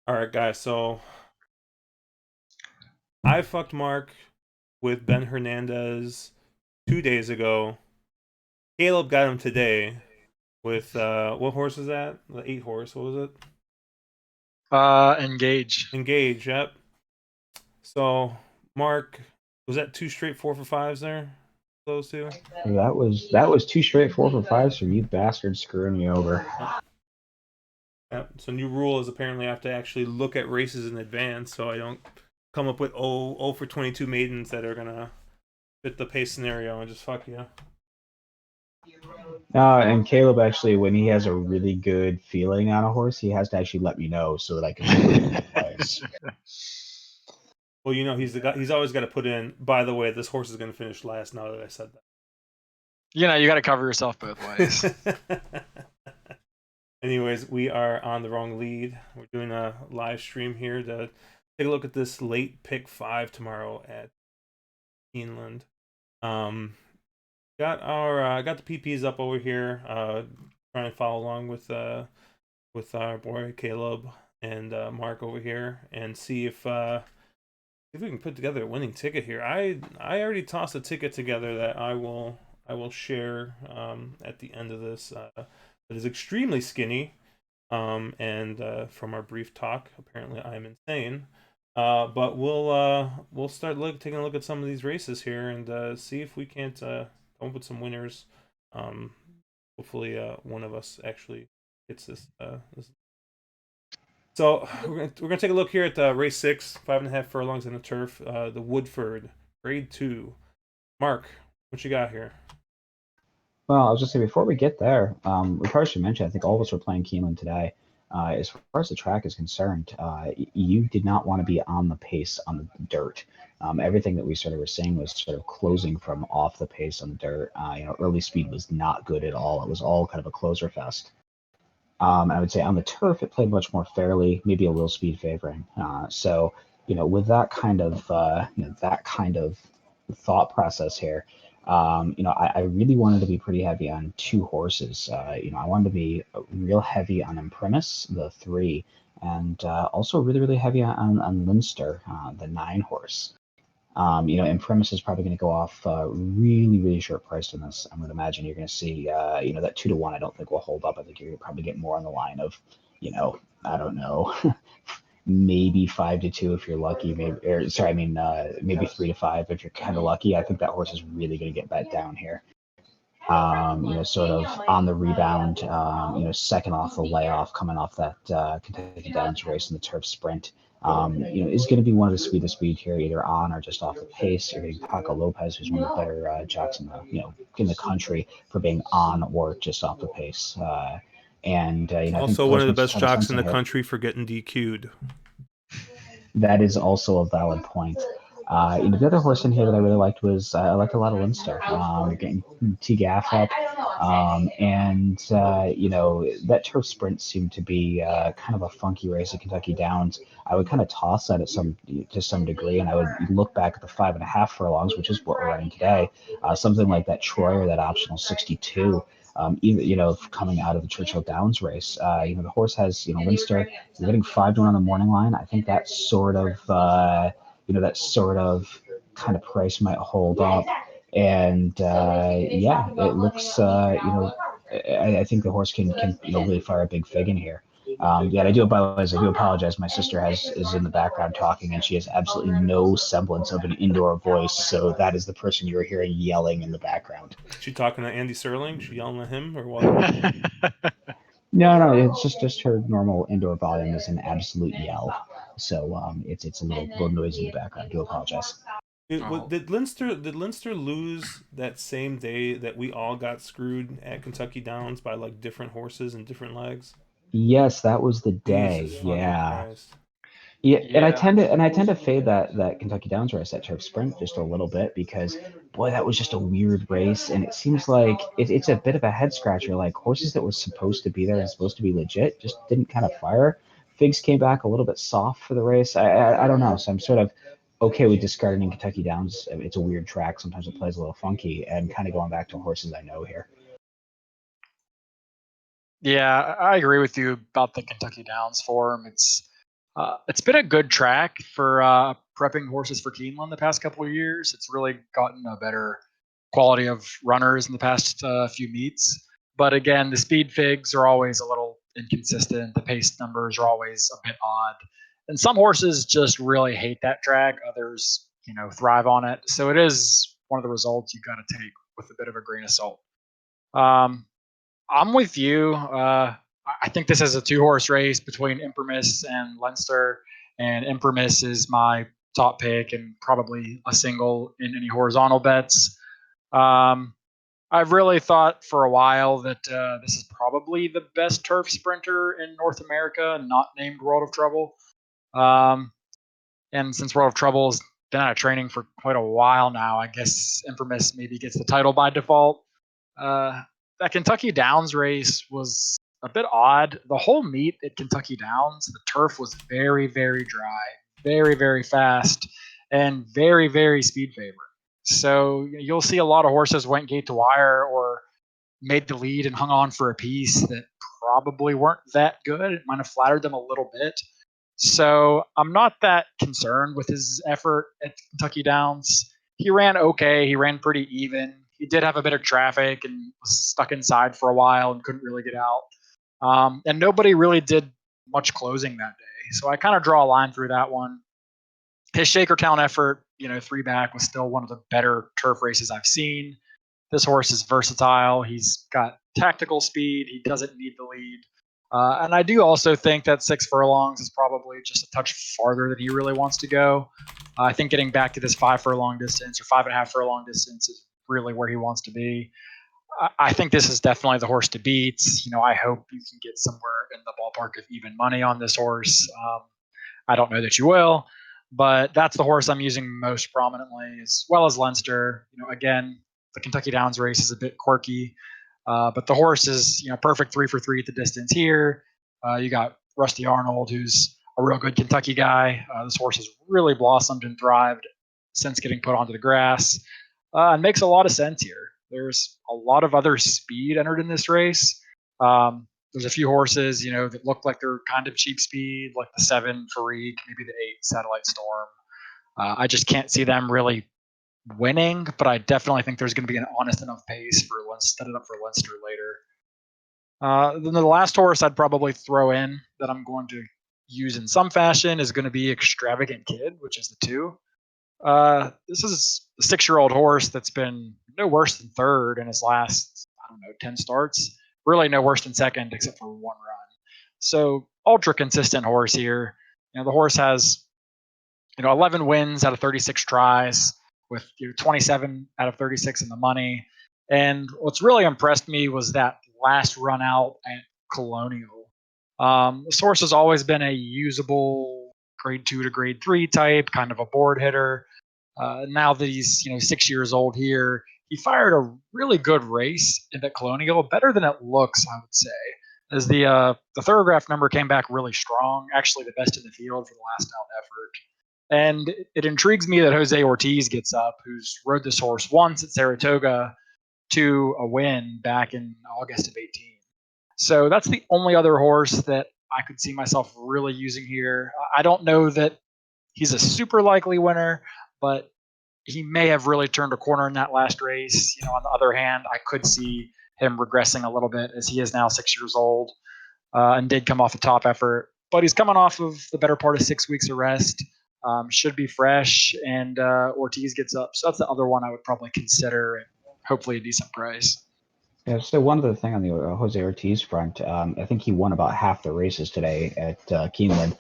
All right, guys. So I fucked Mark with Ben Hernandez 2 days ago. Caleb got him today with what horse is that? The 8 horse. What was it? Engage. Engage. Yep. So Mark, was that 2 straight 4 for 5s there? Those two. That was two straight 4 for 5s from you bastards screwing me over. Yep. Yep. So new rule is apparently I have to actually look at races in advance, so I don't come up with 0 for 22 maidens that are gonna fit the pace scenario and just fuck you. And Caleb actually, when he has a really good feeling on a horse, he has to actually let me know so that I can put it into place. Well, you know, he's the guy. He's always got to put in. By the way, this horse is going to finish last. Now that I said You got to cover yourself both ways. that. Anyways, we are on the wrong lead. We're doing a live stream here to take a look at this late pick 5 tomorrow at Keeneland. Got the PPs up over here. Trying to follow along with our boy Caleb and Mark over here and see if we can put together a winning ticket here. I already tossed a ticket together that I will share at the end of this. It is extremely skinny, and from our brief talk, apparently I'm insane. But we'll start taking a look at some of these races here and see if we can't come up with some winners. Hopefully, one of us actually gets this. So we're gonna take a look here at race 6, 5.5 furlongs in the turf, the Woodford Grade 2. Mark, what you got here? Well, I was just saying before we get there, we probably should mention. I think all of us were playing Keeneland today. As far as the track is concerned, you did not want to be on the pace on the dirt. Everything that we sort of were seeing was sort of closing from off the pace on the dirt. Early speed was not good at all. It was all kind of a closer fest. I would say on the turf, it played much more fairly, maybe a little speed favoring. So, with that kind of thought process here, I really wanted to be pretty heavy on 2 horses. I wanted to be real heavy on Imprimis, the 3, and also really, really heavy on Linster, the 9 horse. Imprimis is probably going to go off really, really short priced in this. I'm going to imagine you're going to see, that 2 to 1. I don't think will hold up. I think you're going to probably get more on the line of, I don't know, maybe 5 to 2 if you're lucky. Maybe 3 to 5 if you're kind of lucky. I think that horse is really going to get bet down here. Sort of on the rebound, second off the layoff, coming off that Kentucky Downs race in the turf sprint. Is going to be one of the speed here, either on or just off the pace. You're getting Paco Lopez, who's one of the better jocks in the country for being on or just off the pace. I think Also, the one horse of the makes a best ton of jocks sense in in the here. country for getting DQ'd. That is also a valid point. The other horse in here that I really liked was I liked a lot of Linster. Getting T Gaff up, that turf sprint seemed to be kind of a funky race at Kentucky Downs. I would kind of toss that to some degree, and I would look back at the 5.5 furlongs, which is what we're running today. Something like that Troy or that optional 62. Even coming out of the Churchill Downs race, the horse has Linster. You're getting 5 to 1 on the morning line. I think that sort of kind of price might hold up. And it looks I think the horse can really fire a big fig in here. I do apologize. My sister is in the background talking, and she has absolutely no semblance of an indoor voice. So that is the person you're hearing yelling in the background. She talking to Andy Serling? She yelling at him or what? No, it's just her normal indoor volume is an absolute yell. So it's a little noisy in the background. I do apologize. Did Leinster lose that same day that we all got screwed at Kentucky Downs by like different horses and different legs? Yes, that was the day. Jesus fucking Yeah. Christ. Yeah, and I tend to fade that Kentucky Downs race, that turf sprint, just a little bit because boy, that was just a weird race, and it seems like it's a bit of a head scratcher. Like horses that were supposed to be there and supposed to be legit just didn't kind of fire. Figs came back a little bit soft for the race. I don't know, so I'm sort of okay with discarding Kentucky Downs. It's a weird track. Sometimes it plays a little funky, and kind of going back to horses I know here. Yeah, I agree with you about the Kentucky Downs form. It's It's been a good track for prepping horses for Keeneland the past couple of years. It's really gotten a better quality of runners in the past few meets. But again, the speed figs are always a little inconsistent. The pace numbers are always a bit odd. And some horses just really hate that track. Others, thrive on it. So it is one of the results you've got to take with a bit of a grain of salt. I'm with you. I think this is a 2-horse race between Imprimis and Leinster, and Imprimis is my top pick and probably a single in any horizontal bets. I've really thought for a while that this is probably the best turf sprinter in North America, not named World of Trouble. And since World of Trouble's been out of training for quite a while now, I guess Imprimis maybe gets the title by default. That Kentucky Downs race was a bit odd. The whole meet at Kentucky Downs, the turf was very, very dry, very, very fast, and very, very speed favored. So you'll see a lot of horses went gate to wire or made the lead and hung on for a piece that probably weren't that good. It might have flattered them a little bit. So I'm not that concerned with his effort at Kentucky Downs. He ran okay. He ran pretty even. He did have a bit of traffic and was stuck inside for a while and couldn't really get out. And nobody really did much closing that day. So I kind of draw a line through that one. His Shakertown effort, 3 back, was still one of the better turf races I've seen. This horse is versatile. He's got tactical speed. He doesn't need the lead. And I do also think that 6 furlongs is probably just a touch farther than he really wants to go. I think getting back to this 5 furlong distance or 5.5 furlong distance is really where he wants to be. I think this is definitely the horse to beat. I hope you can get somewhere in the ballpark of even money on this horse. I don't know that you will, but that's the horse I'm using most prominently, as well as Leinster. Again, the Kentucky Downs race is a bit quirky. But the horse is, perfect 3 for 3 at the distance here. You got Rusty Arnold, who's a real good Kentucky guy. This horse has really blossomed and thrived since getting put onto the grass. And makes a lot of sense here. There's a lot of other speed entered in this race. There's a few horses, that look like they're kind of cheap speed, like the 7 Farik, maybe the 8 Satellite Storm. I just can't see them really winning, but I definitely think there's going to be an honest enough pace for set it up for Leinster later. Then the last horse I'd probably throw in that I'm going to use in some fashion is going to be Extravagant Kid, which is the 2. This is a 6-year-old horse that's been no worse than third in his last, 10 starts. Really no worse than second except for 1 run. So ultra consistent horse here. The horse has 11 wins out of 36 tries, with 27 out of 36 in the money. And what's really impressed me was that last run out at Colonial. This horse has always been a usable grade 2 to grade 3 type, kind of a board hitter. Now that he's 6 years old here, he fired a really good race at Colonial, better than it looks, I would say, as the thoroughgraph number came back really strong, actually the best in the field for the last out effort. And it intrigues me that Jose Ortiz gets up, who's rode this horse once at Saratoga to a win back in August of 18. So that's the only other horse that I could see myself really using here. I don't know that he's a super likely winner, but he may have really turned a corner in that last race. On the other hand, I could see him regressing a little bit as he is now 6 years old and did come off a top effort. But he's coming off of the better part of 6 weeks of rest. Should be fresh, and Ortiz gets up. So that's the other one I would probably consider, and hopefully a decent price. Yeah, so one other thing on the Jose Ortiz front, I think he won about half the races today at Keeneland.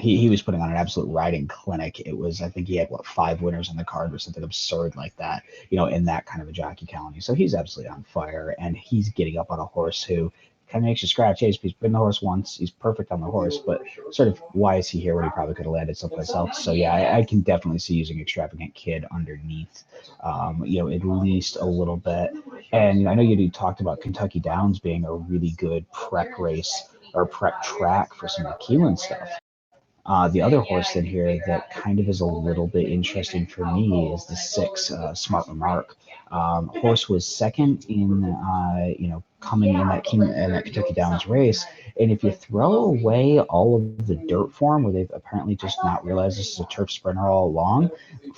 He was putting on an absolute riding clinic. I think he had 5 winners on the card or something absurd like that, in that kind of a jockey county. So he's absolutely on fire, and he's getting up on a horse who kind of makes you scratch. He's been the horse once. He's perfect on the horse, but sort of why is he here when he probably could have landed someplace else? So yeah, I can definitely see using Extravagant Kid underneath, at least a little bit. And I know you talked about Kentucky Downs being a really good prep race or prep track for some of the Keeneland stuff. The other horse in here that kind of is a little bit interesting for me is the 6, Smart Remark. Horse was second in, coming in that Kentucky Downs race. And if you throw away all of the dirt form, where they've apparently just not realized this is a turf sprinter all along,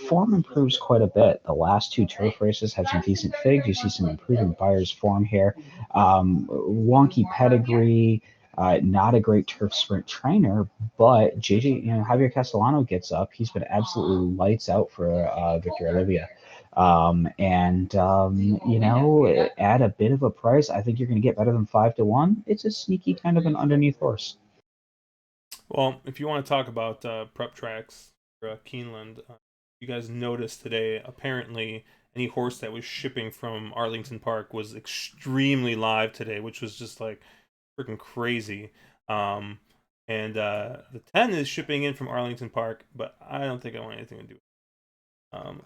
form improves quite a bit. The last 2 turf races have some decent figs. You see some improving buyer's form here. Wonky pedigree. Not a great turf sprint trainer, but Javier Castellano gets up. He's been absolutely lights out for Victor Olivia. At a bit of a price, I think you're going to get better than 5-1. It's a sneaky kind of an underneath horse. Well, if you want to talk about prep tracks for Keeneland, you guys noticed today, apparently, any horse that was shipping from Arlington Park was extremely live today, which was just like freaking crazy. And the 10 is shipping in from Arlington Park, but I don't think I want anything to do with it.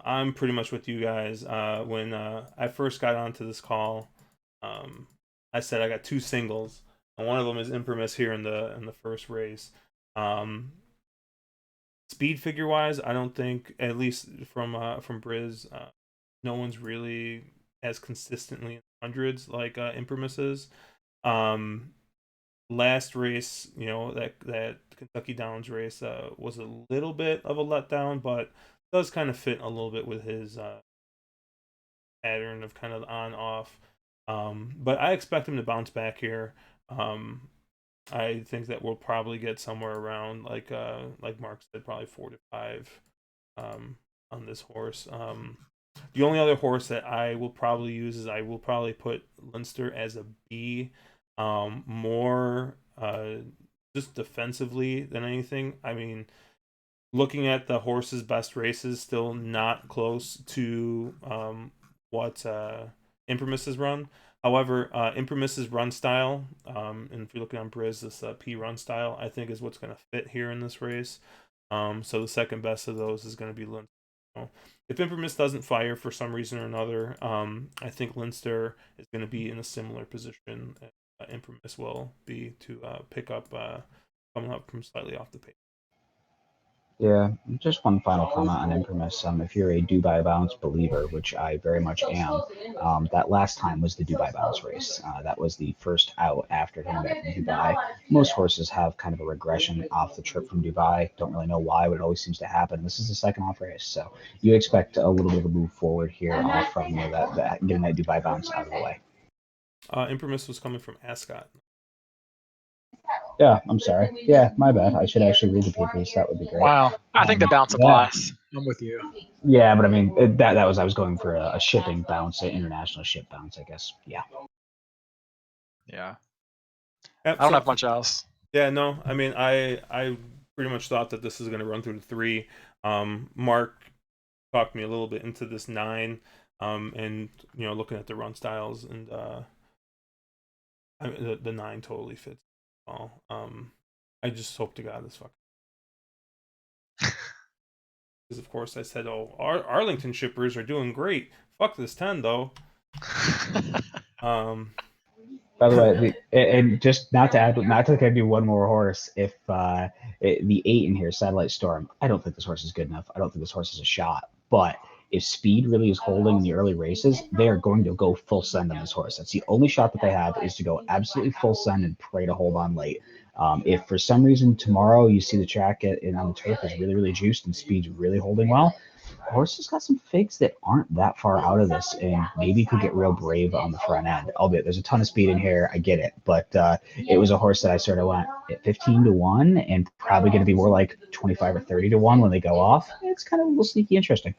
I'm pretty much with you guys. When I first got onto this call, I said I got 2 singles. And one of them is Imprimis here in the first race. Speed figure wise, I don't think, at least from Briz, no one's really as consistently in hundreds like Imprimis is. Last race, that Kentucky Downs race was a little bit of a letdown, but does kind of fit a little bit with his pattern of kind of on off. But I expect him to bounce back here. I think that we'll probably get somewhere around like Mark said, probably 4 to 5 on this horse. The only other horse that I will probably use is I will probably put Leinster as a B, more just defensively than anything. I mean, looking at the horse's best races, still not close to what Imprimis has run. However, Imprimis's run style, and if you're looking on Briz, this P run style, I think is what's going to fit here in this race. So the second best of those is going to be Leinster. If Imprimis doesn't fire for some reason or another, I think Leinster is going to be in a similar position Imprimis will be to pick up coming up from slightly off the pace. Yeah, just one final comment on Imprimis. If you're a Dubai Bounce believer, which I very much am, that last time was the Dubai Bounce race. That was the first out after coming back from Dubai. Most horses have kind of a regression off the trip from Dubai. Don't really know why, but it always seems to happen. This is the second off race, so you expect a little bit of a move forward here off from that getting that Dubai Bounce out of the way. Imprimis was coming from Ascot. Yeah, I'm sorry. Yeah, my bad. I should actually read the papers. That would be great. Wow. I think the bounce applies. I'm with you. Yeah, but I mean that was I was going for a shipping bounce, an international ship bounce, I guess. Yeah. Yeah. Yep, I don't have much else. Yeah, no. I mean, I pretty much thought that this is going to run through the 3. Mark talked me a little bit into this 9, and looking at the run styles, and the 9 totally fits. All. I just hope to God this fucking. Because of course I said, "Oh, Arlington shippers are doing great. Fuck this 10 though." By the way, and just not to do one more horse. If the 8 in here, Satellite Storm, I don't think this horse is good enough. I don't think this horse is a shot. But if speed really is holding in the early races, they are going to go full send on this horse. That's the only shot that they have, is to go absolutely full send and pray to hold on late. If for some reason tomorrow you see the track on the turf is really, really juiced and speed's really holding well, horse has got some figs that aren't that far out of this, and maybe could get real brave on the front end. Albeit there's a ton of speed in here, I get it, but it was a horse that I sort of went at 15-1, and probably going to be more like 25 or 30-1 when they go off. It's kind of a little sneaky interesting.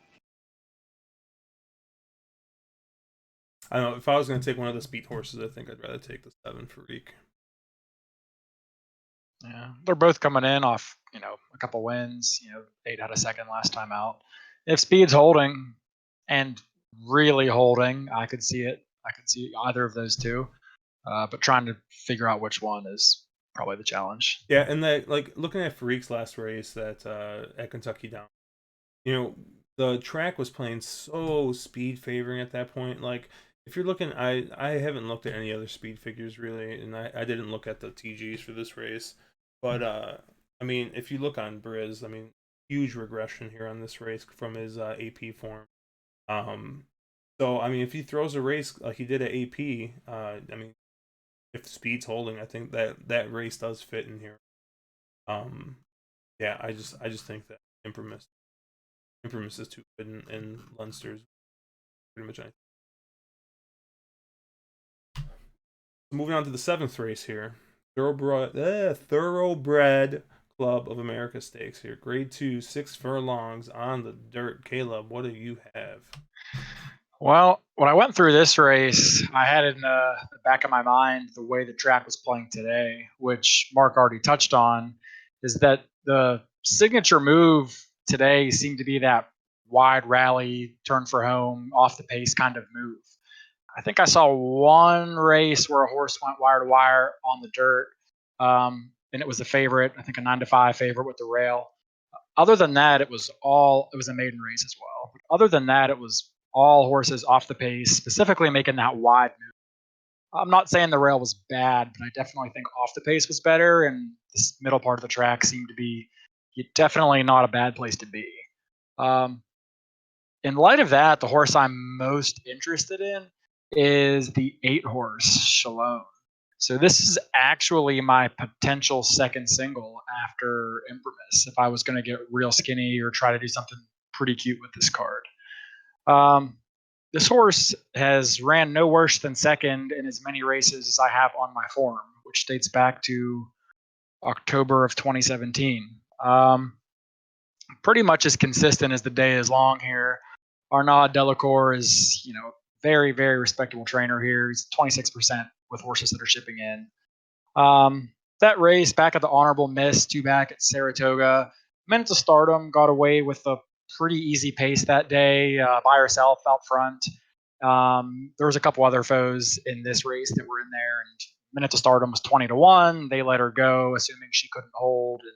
I don't know, if I was going to take one of the speed horses, I think I'd rather take the 7 Farik. Yeah, they're both coming in off, a couple wins, 8 out of second last time out. If speed's holding and really holding, I could see it. I could see either of those two. But trying to figure out which one is probably the challenge. Yeah, and looking at Farik's last race at Kentucky Down, the track was playing so speed favoring at that point. Like, if you're looking, I haven't looked at any other speed figures really, and I didn't look at the TGs for this race, but I mean, if you look on Briz, I mean, huge regression here on this race from his AP form. Um, so I mean, if he throws a race like he did at AP, I mean, if speed's holding, I think that race does fit in here. Um, yeah, I just think that Imprimis is too good, and Leinster's pretty much anything. Moving on to the seventh race here, Thoroughbred Club of America Stakes here, Grade 2, 6 furlongs on the dirt. Caleb, what do you have? Well, when I went through this race, I had in the back of my mind the way the track was playing today, which Mark already touched on, is that the signature move today seemed to be that wide rally, turn for home, off the pace kind of move. I think I saw one race where a horse went wire to wire on the dirt, and it was a favorite. I think a 9-5 favorite with the rail. Other than that, it was a maiden race as well. Other than that, it was all horses off the pace, specifically making that wide move. I'm not saying the rail was bad, but I definitely think off the pace was better, and this middle part of the track seemed to be definitely not a bad place to be. Um, in light of that, the horse I'm most interested in is the 8 horse Shalom. So this is actually my potential second single after Imprimis if I was going to get real skinny or try to do something pretty cute with this card. This horse has ran no worse than second in as many races as I have on my form, which dates back to October of 2017. Pretty much as consistent as the day is long here. Arnaud Delacour is, very, very respectable trainer here. He's 26% with horses that are shipping in. That race back at the Honorable Miss, 2 back at Saratoga, Minutes of Stardom got away with a pretty easy pace that day by herself out front. There was a couple other foes in this race that were in there, and Minutes of Stardom was 20-1. They let her go, assuming she couldn't hold, and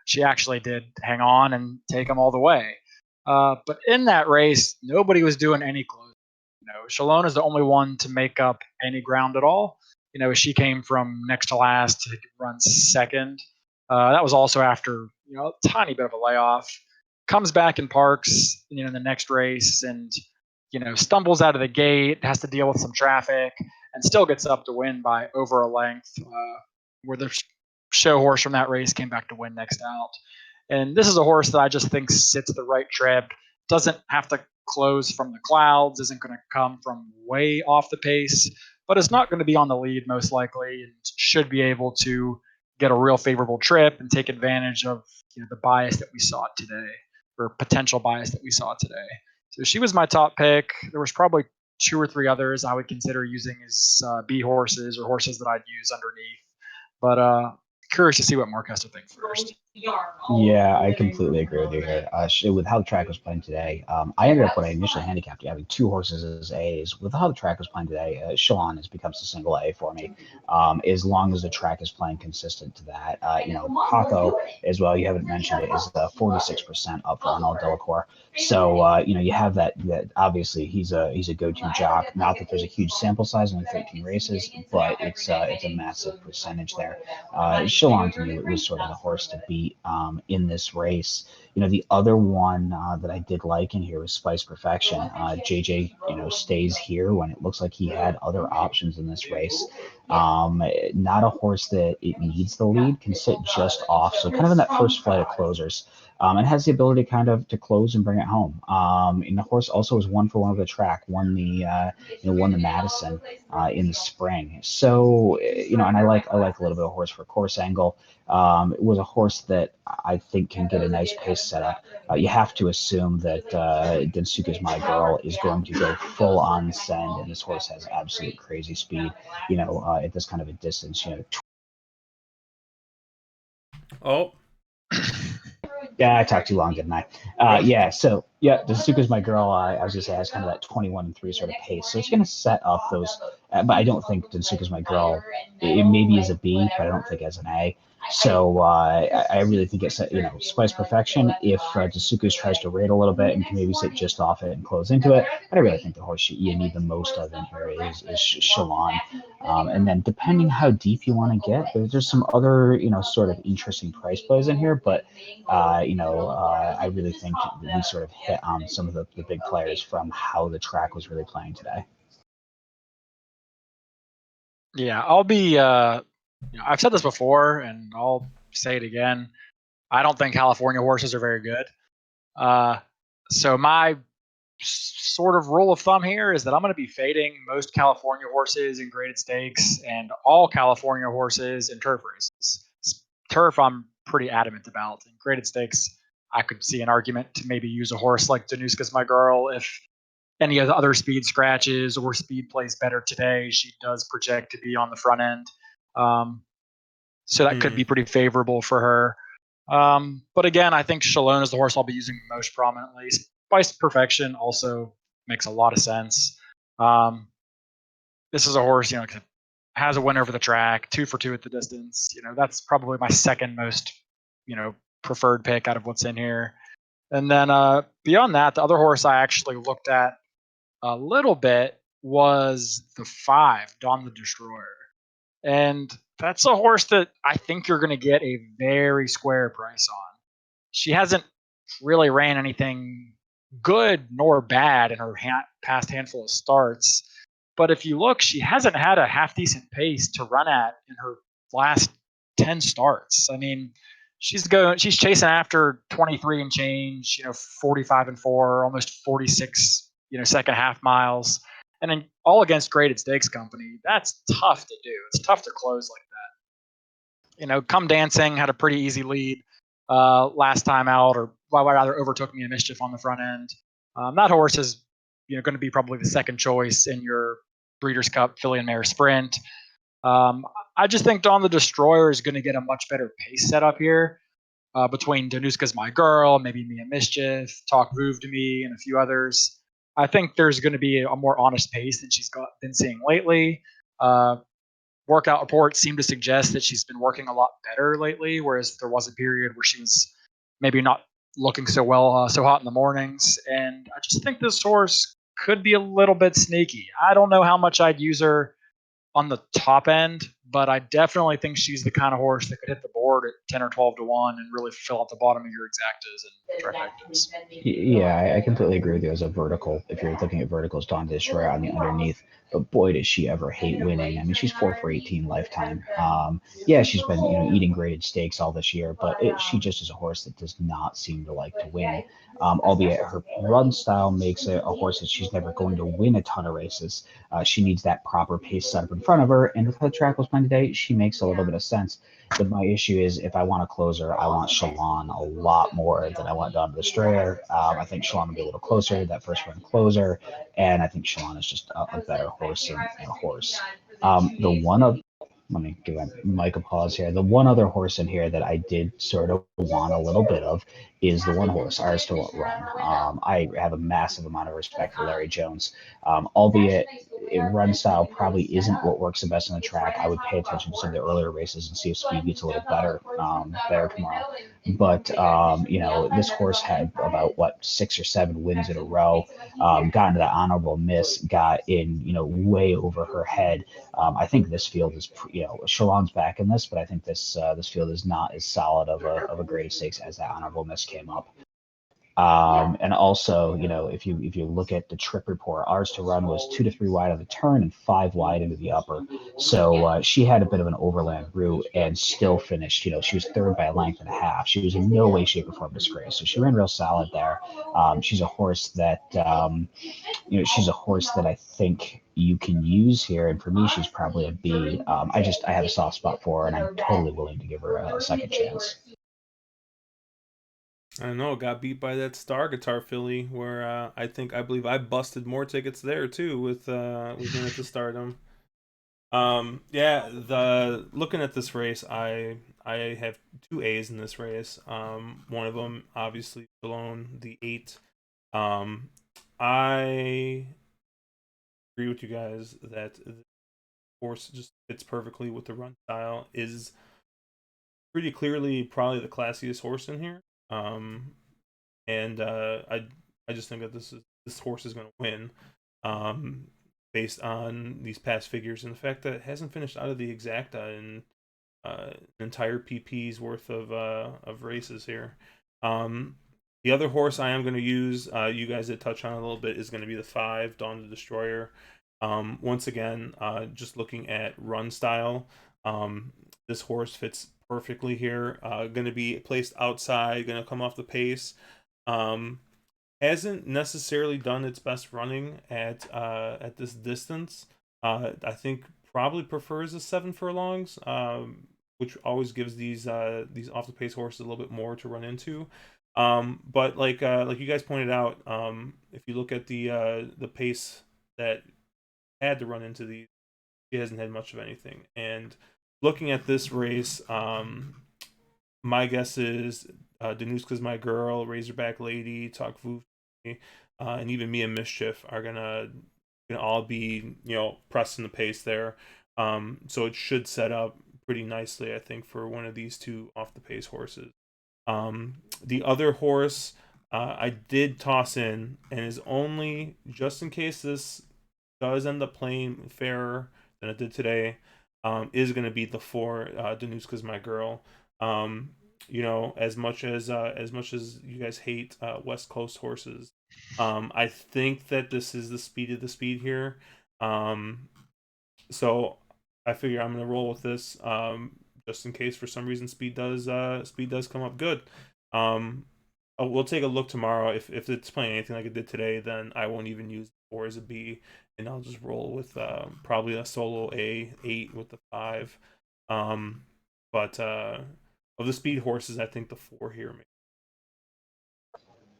she actually did hang on and take them all the way. But in that race, nobody was doing any closing. Shalone is the only one to make up any ground at all. She came from next to last to run second. That was also after a tiny bit of a layoff. Comes back in parks, in the next race, and stumbles out of the gate, has to deal with some traffic, and still gets up to win by over a length. Where the show horse from that race came back to win next out. And this is a horse that I just think sits the right trip, doesn't have to close from the clouds, isn't going to come from way off the pace, but is not going to be on the lead most likely, and should be able to get a real favorable trip and take advantage of the bias that we saw today, or potential bias that we saw today. So she was my top pick. There was probably 2 or 3 others I would consider using as B horses or horses that I'd use underneath. But curious to see what Mark has to think first. Yeah, I completely agree with you here. With how the track was playing today, I ended up when I initially handicapped having 2 horses as A's. With how the track was playing today, Shalon has becomes a single A for me. As long as the track is playing consistent to that, Paco as well. You haven't mentioned it is 46% up for Arnold Delacour. So you have that obviously he's a go-to jock. Not that there's a huge sample size, only 13 races, but it's a massive percentage there. Shalon to me was sort of the horse to beat in this race. The other one that I did like in here was Spice Perfection. JJ, stays here when it looks like he had other options in this race. Not a horse that it needs the lead, can sit just off. So kind of in that first flight of closers. And has the ability kind of to close and bring it home. And the horse also was 1-for-1 of the track, won the Madison in the spring. So and I like a little bit of horse for course angle. It was a horse that I think can get a nice pace setup. You have to assume that Densuka's My Girl is going to go full on send, and this horse has absolute crazy speed. At this kind of a distance. Oh, Yeah, I talked too long, didn't I? Densuka's My Girl. I was just saying, has kind of that 21-3 sort of pace, so it's going to set up those. But I don't think Densuka's My Girl. It maybe is a B, but I don't think as an A. So I really think it's Spice Perfection. If Dasukus tries to raid a little bit and can maybe sit just off it and close into it, I really think the horse you need the most of in here is Shalon. And then depending how deep you want to get, there's some other sort of interesting price plays in here. But I really think we sort of hit on some of the big players from how the track was really playing today. Yeah, I'll be. I've said this before, and I'll say it again. I don't think California horses are very good. So my sort of rule of thumb here is that I'm going to be fading most California horses in graded stakes and all California horses in turf races. Turf, I'm pretty adamant about. In graded stakes, I could see an argument to maybe use a horse like Danuska's My Girl if any of the other speed scratches or speed plays better today. She does project to be on the front end. So that could be pretty favorable for her. But again, I think Shalone is the horse I'll be using most prominently. Spice Perfection also makes a lot of sense. This is a horse, has a win over the track, 2 for 2 at the distance. That's probably my second most, preferred pick out of what's in here. And then beyond that, the other horse I actually looked at a little bit was the 5, Dawn the Destroyer. And that's a horse that I think you're going to get a very square price on. She hasn't really ran anything good nor bad in her past handful of starts. But if you look, she hasn't had a half decent pace to run at in her last 10 starts. I mean, she's chasing after 23 and change, 45 and 4, almost 46, second half miles. And then all against graded stakes company. That's tough to do. It's tough to close like that. Come Dancing had a pretty easy lead last time out, or rather overtook Me a Mischief on the front end. That horse is going to be probably the second choice in your Breeders' Cup Filly and Mare Sprint. I just think Dawn the Destroyer is going to get a much better pace setup here between Danuska's My Girl, maybe Me a Mischief, Talk Move to Me, and a few others. I think there's going to be a more honest pace than she's been seeing lately. Workout reports seem to suggest that she's been working a lot better lately, whereas there was a period where she was maybe not looking so well, so hot in the mornings. And I just think this horse could be a little bit sneaky. I don't know how much I'd use her on the top end, but I definitely think she's the kind of horse that could hit the board at 10 or 12 to 1 and really fill out the bottom of your exactas and trifectas. Yeah, I completely agree with you as a vertical. If you're looking at verticals, Dawn Destroyer on the underneath, but boy, does she ever hate winning. I mean, she's 4 for 18 lifetime. Yeah, she's been eating graded stakes all this year, but she just is a horse that does not seem to like to win. Albeit her run style makes it a horse that she's never going to win a ton of races. She needs that proper pace setup in front of her, and with how the track was playing today, she makes a little bit of sense. But my issue is if I want a closer, I want Shalon a lot more than I want Dawn Destroyer. I think Shalon will be a little closer, that first run closer, and I think Shalon is just a better horse and a horse. The one of Let me give Mike a pause here. The one other horse in here that I did sort of want a little bit of is the one horse, Ours to Run. I have a massive amount of respect for Larry Jones, albeit run style probably isn't what works the best on the track. I would pay attention to some of the earlier races and see if speed gets a little better tomorrow. But this horse had about 6 or 7 wins in a row. Got into that honorable miss, got in way over her head. I think this field is, Shalon's back in this, but I think this field is not as solid of a grade stakes as that honorable miss came up. And also, if you look at the trip report, Ours to Run was 2 to 3 wide of the turn and 5 wide into the upper. So she had a bit of an overland route and still finished. She was third by a length and a half. She was in no way, shape, or form disgraced. So she ran real solid there. She's a horse that she's a horse that I think you can use here, and for me, she's probably a B. I have a soft spot for her, and I'm totally willing to give her a second chance. I don't know, got beat by that Star Guitar Philly, where I believe I busted more tickets there too with Minute to Stardom. Yeah, the looking at this race, I have 2 A's in this race. One of them obviously Stallone, the 8. I agree with you guys that the horse just fits perfectly with the run style. Is pretty clearly probably the classiest horse in here. And I just think that this horse is going to win, based on these past figures and the fact that it hasn't finished out of the exacta in an entire PP's worth of races here. The other horse I am going to use, you guys did touch on a little bit, is going to be the 5 Dawn the Destroyer. Once again, just looking at run style, this horse fits perfectly here. Going to be placed outside, going to come off the pace. Hasn't necessarily done its best running at this distance. I think probably prefers the 7 furlongs, which always gives these off the pace horses a little bit more to run into. But like you guys pointed out, if you look at the pace that had to run into these, he hasn't had much of anything. And looking at this race, my guess is Danuska's My Girl, Razorback Lady, Talk Vu, and even Me and Mischief are gonna all be pressing the pace there. So it should set up pretty nicely, I think, for one of these two off the pace horses. The other horse I did toss in, and is only just in case this does end up playing fairer than it did today, is going to be the 4 Danuska's My Girl. As much as you guys hate West Coast horses, I think that this is the speed of the speed here. So I figure I'm going to roll with this, just in case for some reason speed does come up good. We'll take a look tomorrow. If it's playing anything like it did today, then I won't even use 4 as a B, and I'll just roll with probably a solo A8 with the 5. But of the speed horses, I think the 4 here.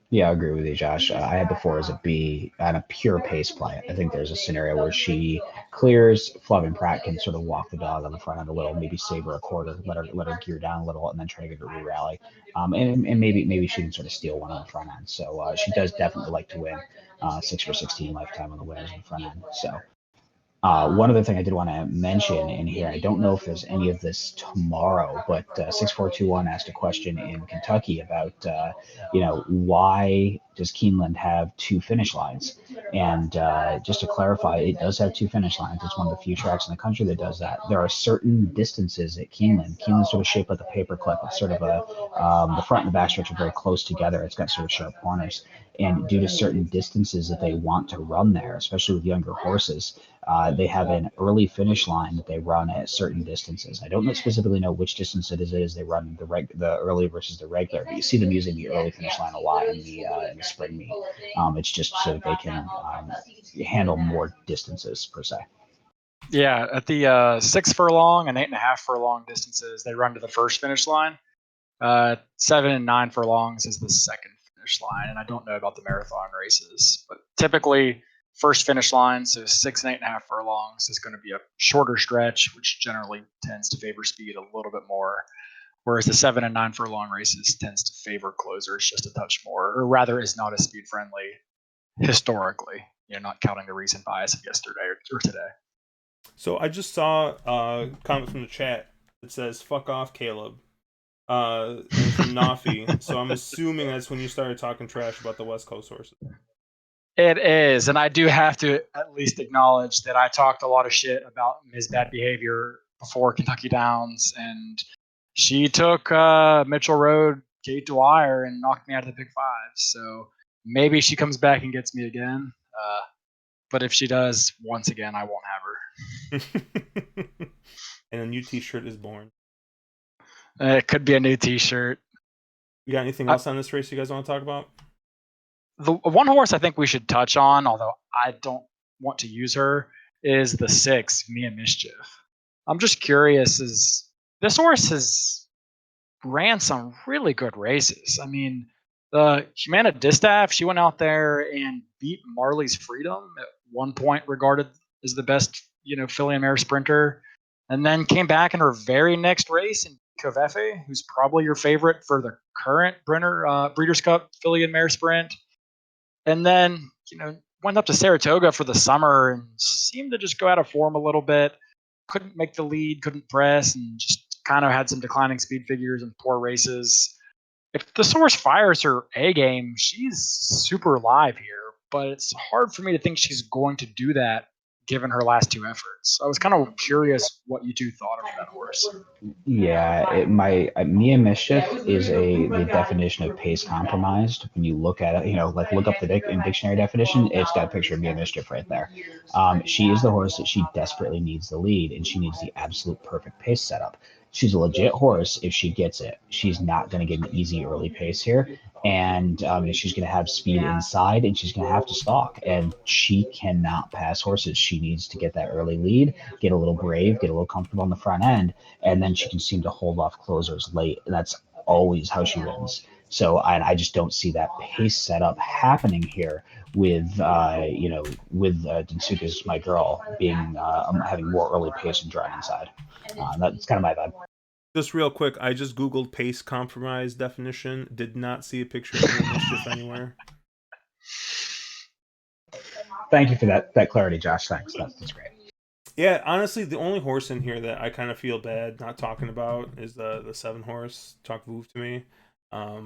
Yeah, I agree with you, Josh. I had the 4 as a B on a pure pace play. I think there's a scenario where she clears, Flavin Pratt can sort of walk the dog on the front end a little, maybe save her a quarter, let her gear down a little, and then try to get her re-rally. And maybe she can sort of steal one on the front end. So she does definitely like to win 6 for 16 lifetime on the winners in the front end. So one other thing I did want to mention in here, I don't know if there's any of this tomorrow, but 6421 asked a question in Kentucky about, why does Keeneland have 2 finish lines? And just to clarify, it does have 2 finish lines. It's one of the few tracks in the country that does that. There are certain distances at Keeneland. Keeneland's sort of shaped like a paperclip. It's sort of the front and the back stretch are very close together. It's got sort of sharp corners. And due to certain distances that they want to run there, especially with younger horses, they have an early finish line that they run at certain distances. I don't specifically know which distance it is they run the early versus the regular, but you see them using the early finish line a lot in the spring meet. It's just so that they can handle more distances per se. Yeah, at the 6 furlong and 8.5 furlong distances, they run to the first finish line. 7 and 9 furlongs is the second finish line, and I don't know about the marathon races, but typically first finish line, so 6 and 8.5 furlongs, is going to be a shorter stretch, which generally tends to favor speed a little bit more, whereas the 7 and 9 furlong races tends to favor closers just a touch more, or rather is not as speed friendly historically, not counting the recent bias of yesterday or today. So I just saw a comment from the chat that says "fuck off, Caleb." And from Nafi. So I'm assuming that's when you started talking trash about the West Coast horses. It is, and I do have to at least acknowledge that I talked a lot of shit about Ms. Bad Behavior before Kentucky Downs, and she took Mitchell Road, Kate Dwyer, and knocked me out of the Big Five. So maybe she comes back and gets me again. But if she does, once again, I won't have her. And a new T-shirt is born. It could be a new T-shirt. You got anything else on this race you guys want to talk about? The one horse I think we should touch on, although I don't want to use her, is the 6, Me and Mischief. I'm just curious, this horse has ran some really good races. I mean, the Humana Distaff, she went out there and beat Marley's Freedom, at one point regarded as the best, filly and mare sprinter, and then came back in her very next race in Covefe, who's probably your favorite for the current Breeders' Cup filly and mare sprint. And then, went up to Saratoga for the summer and seemed to just go out of form a little bit. Couldn't make the lead, couldn't press, and just kind of had some declining speed figures and poor races. If this horse fires her A game, she's super live here, but it's hard for me to think she's going to do that given her last two efforts. I was kind of curious what you two thought of that horse. Yeah, Mia Mischief is the definition of pace compromised. When you look at it, like look up the dictionary definition, it's got a picture of Mia Mischief right there. She is the horse that she desperately needs the lead, and she needs the absolute perfect pace setup. She's a legit horse if she gets it. She's not going to get an easy early pace here, and she's going to have speed inside, and she's going to have to stalk, and she cannot pass horses. She needs to get that early lead, get a little brave, get a little comfortable on the front end, and then she can seem to hold off closers late, and that's always how she wins. So I just don't see that pace setup happening here with Densuka's My Girl being having more early pace and drawing inside. That's kind of my vibe. Just real quick, I just googled pace compromise definition. Did not see a picture of Mia Mischief anywhere. Thank you for that clarity, Josh. Thanks. That's great. Yeah, honestly, the only horse in here that I kind of feel bad not talking about is the 7 horse Talk Vouv to me. I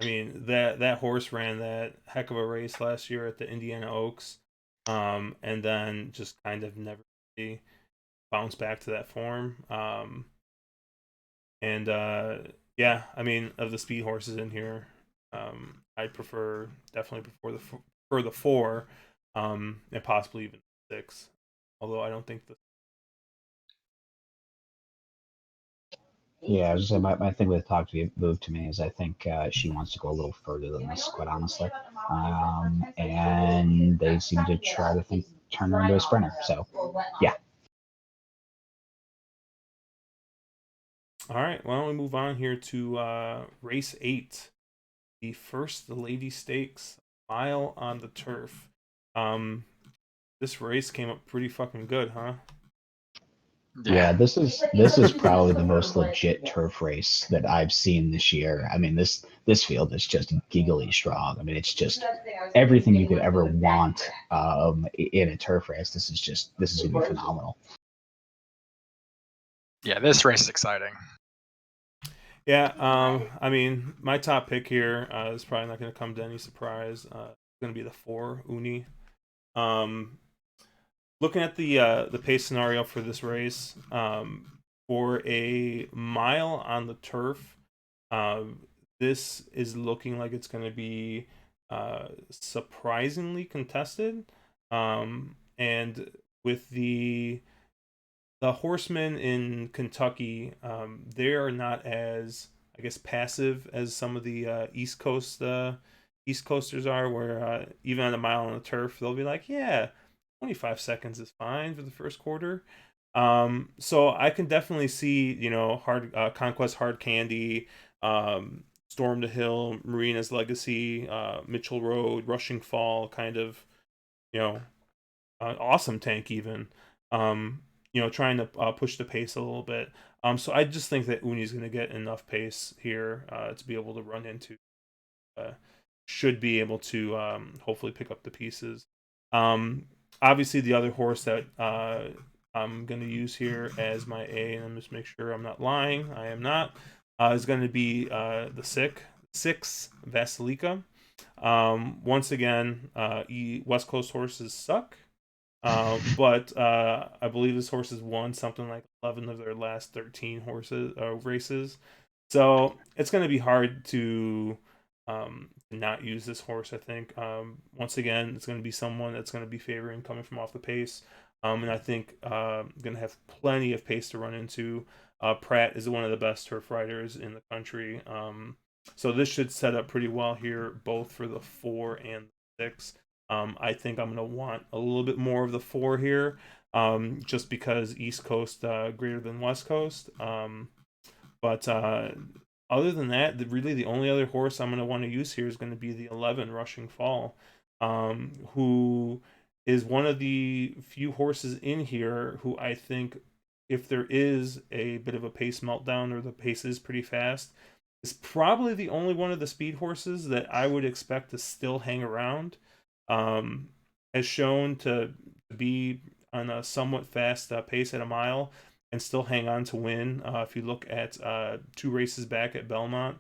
mean that horse ran that heck of a race last year at the Indiana Oaks, and then just kind of never really bounced back to that form. And yeah, I mean of the speed horses in here, I definitely prefer the 4, and possibly even 6. Although I don't think Yeah, I was just saying, my thing with Talk Vouv to me is I think she wants to go a little further than this, quite honestly. And they seem to try to turn her into a sprinter. So, yeah. All right, why don't we move on here to race 8, the first Lady Stakes, mile on the turf. This race came up pretty fucking good, huh? Yeah, this is probably the most legit turf race that I've seen this year. I mean, this field is just giggly strong. I mean, it's just everything you could ever want in a turf race. This is gonna be phenomenal. Yeah, this race is exciting. Yeah, I mean, my top pick here is probably not going to come to any surprise. It's going to be the 4 Uni. Looking at the pace scenario for this race, for a mile on the turf, this is looking like it's going to be surprisingly contested, and with the horsemen in Kentucky, they are not as, I guess, passive as some of the East Coasters are, where even on a mile on the turf, they'll be like, yeah, 25 seconds is fine for the first quarter. So I can definitely see, hard Conquest, Hard Candy, Storm the Hill, Marina's Legacy, Mitchell Road, Rushing Fall, kind of, Awesome Tank even. Trying to push the pace a little bit. So I just think that Uni's going to get enough pace here to be able to run into. Should be able to hopefully pick up the pieces. Obviously, the other horse that I'm going to use here as my A, and I'm just make sure I'm not lying. I am not. Is going to be the 6 Vasilika. Once again, West Coast horses suck. But I believe this horse has won something like 11 of their last 13 races. So it's going to be hard to not use this horse, I think. Once again, it's going to be someone that's going to be favoring coming from off the pace. And I think going to have plenty of pace to run into. Pratt is one of the best turf riders in the country. So this should set up pretty well here, both for the 4 and the 6. I think I'm going to want a little bit more of the 4 here, just because East Coast greater than West Coast. But other than that, really the only other horse I'm going to want to use here is going to be the 11 Rushing Fall, who is one of the few horses in here who I think, if there is a bit of a pace meltdown or the pace is pretty fast, is probably the only one of the speed horses that I would expect to still hang around. Has shown to be on a somewhat fast pace at a mile, and still hang on to win. If you look at 2 races back at Belmont,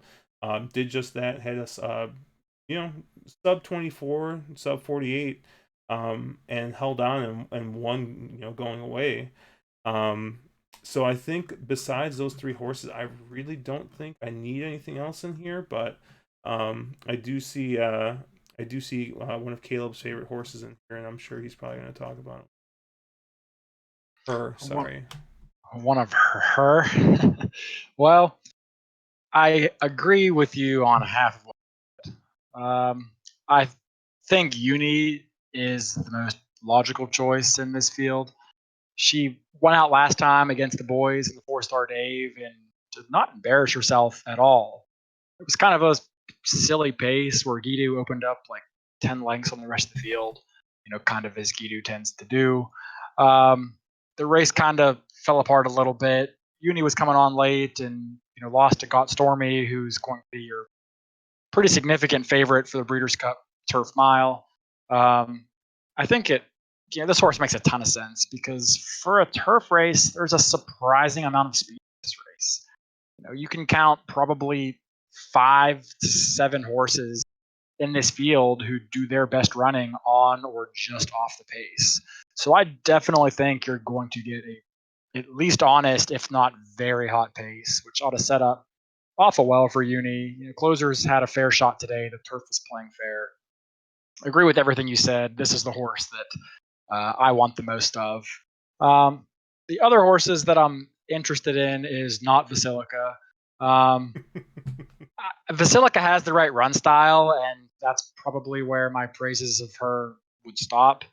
did just that, had us, sub 24, sub 48, and held on and won, going away. So I think besides those 3 horses, I really don't think I need anything else in here. But I do see one of Caleb's favorite horses in here, and I'm sure he's probably going to talk about her. Sorry, one of her. Well, I agree with you on half of it. I think Uni is the most logical choice in this field. She went out last time against the boys in the 4-star Dave and did not embarrass herself at all. It was kind of a silly pace where Guido opened up like 10 lengths on the rest of the field, kind of as Guido tends to do. The race kind of fell apart a little bit. Uni was coming on late and lost to Got Stormy, who's going to be your pretty significant favorite for the Breeders' Cup Turf Mile. I think this horse makes a ton of sense because for a turf race, there's a surprising amount of speed in this race. You can count probably 5 to 7 horses in this field who do their best running on or just off the pace. So I definitely think you're going to get a at least honest, if not very hot pace, which ought to set up awful well for Uni. Closers had a fair shot today. The turf was playing fair. I agree with everything you said. This is the horse that I want the most of. The other horses that I'm interested in is not Basilica. Basilica has the right run style, and that's probably where my praises of her would stop.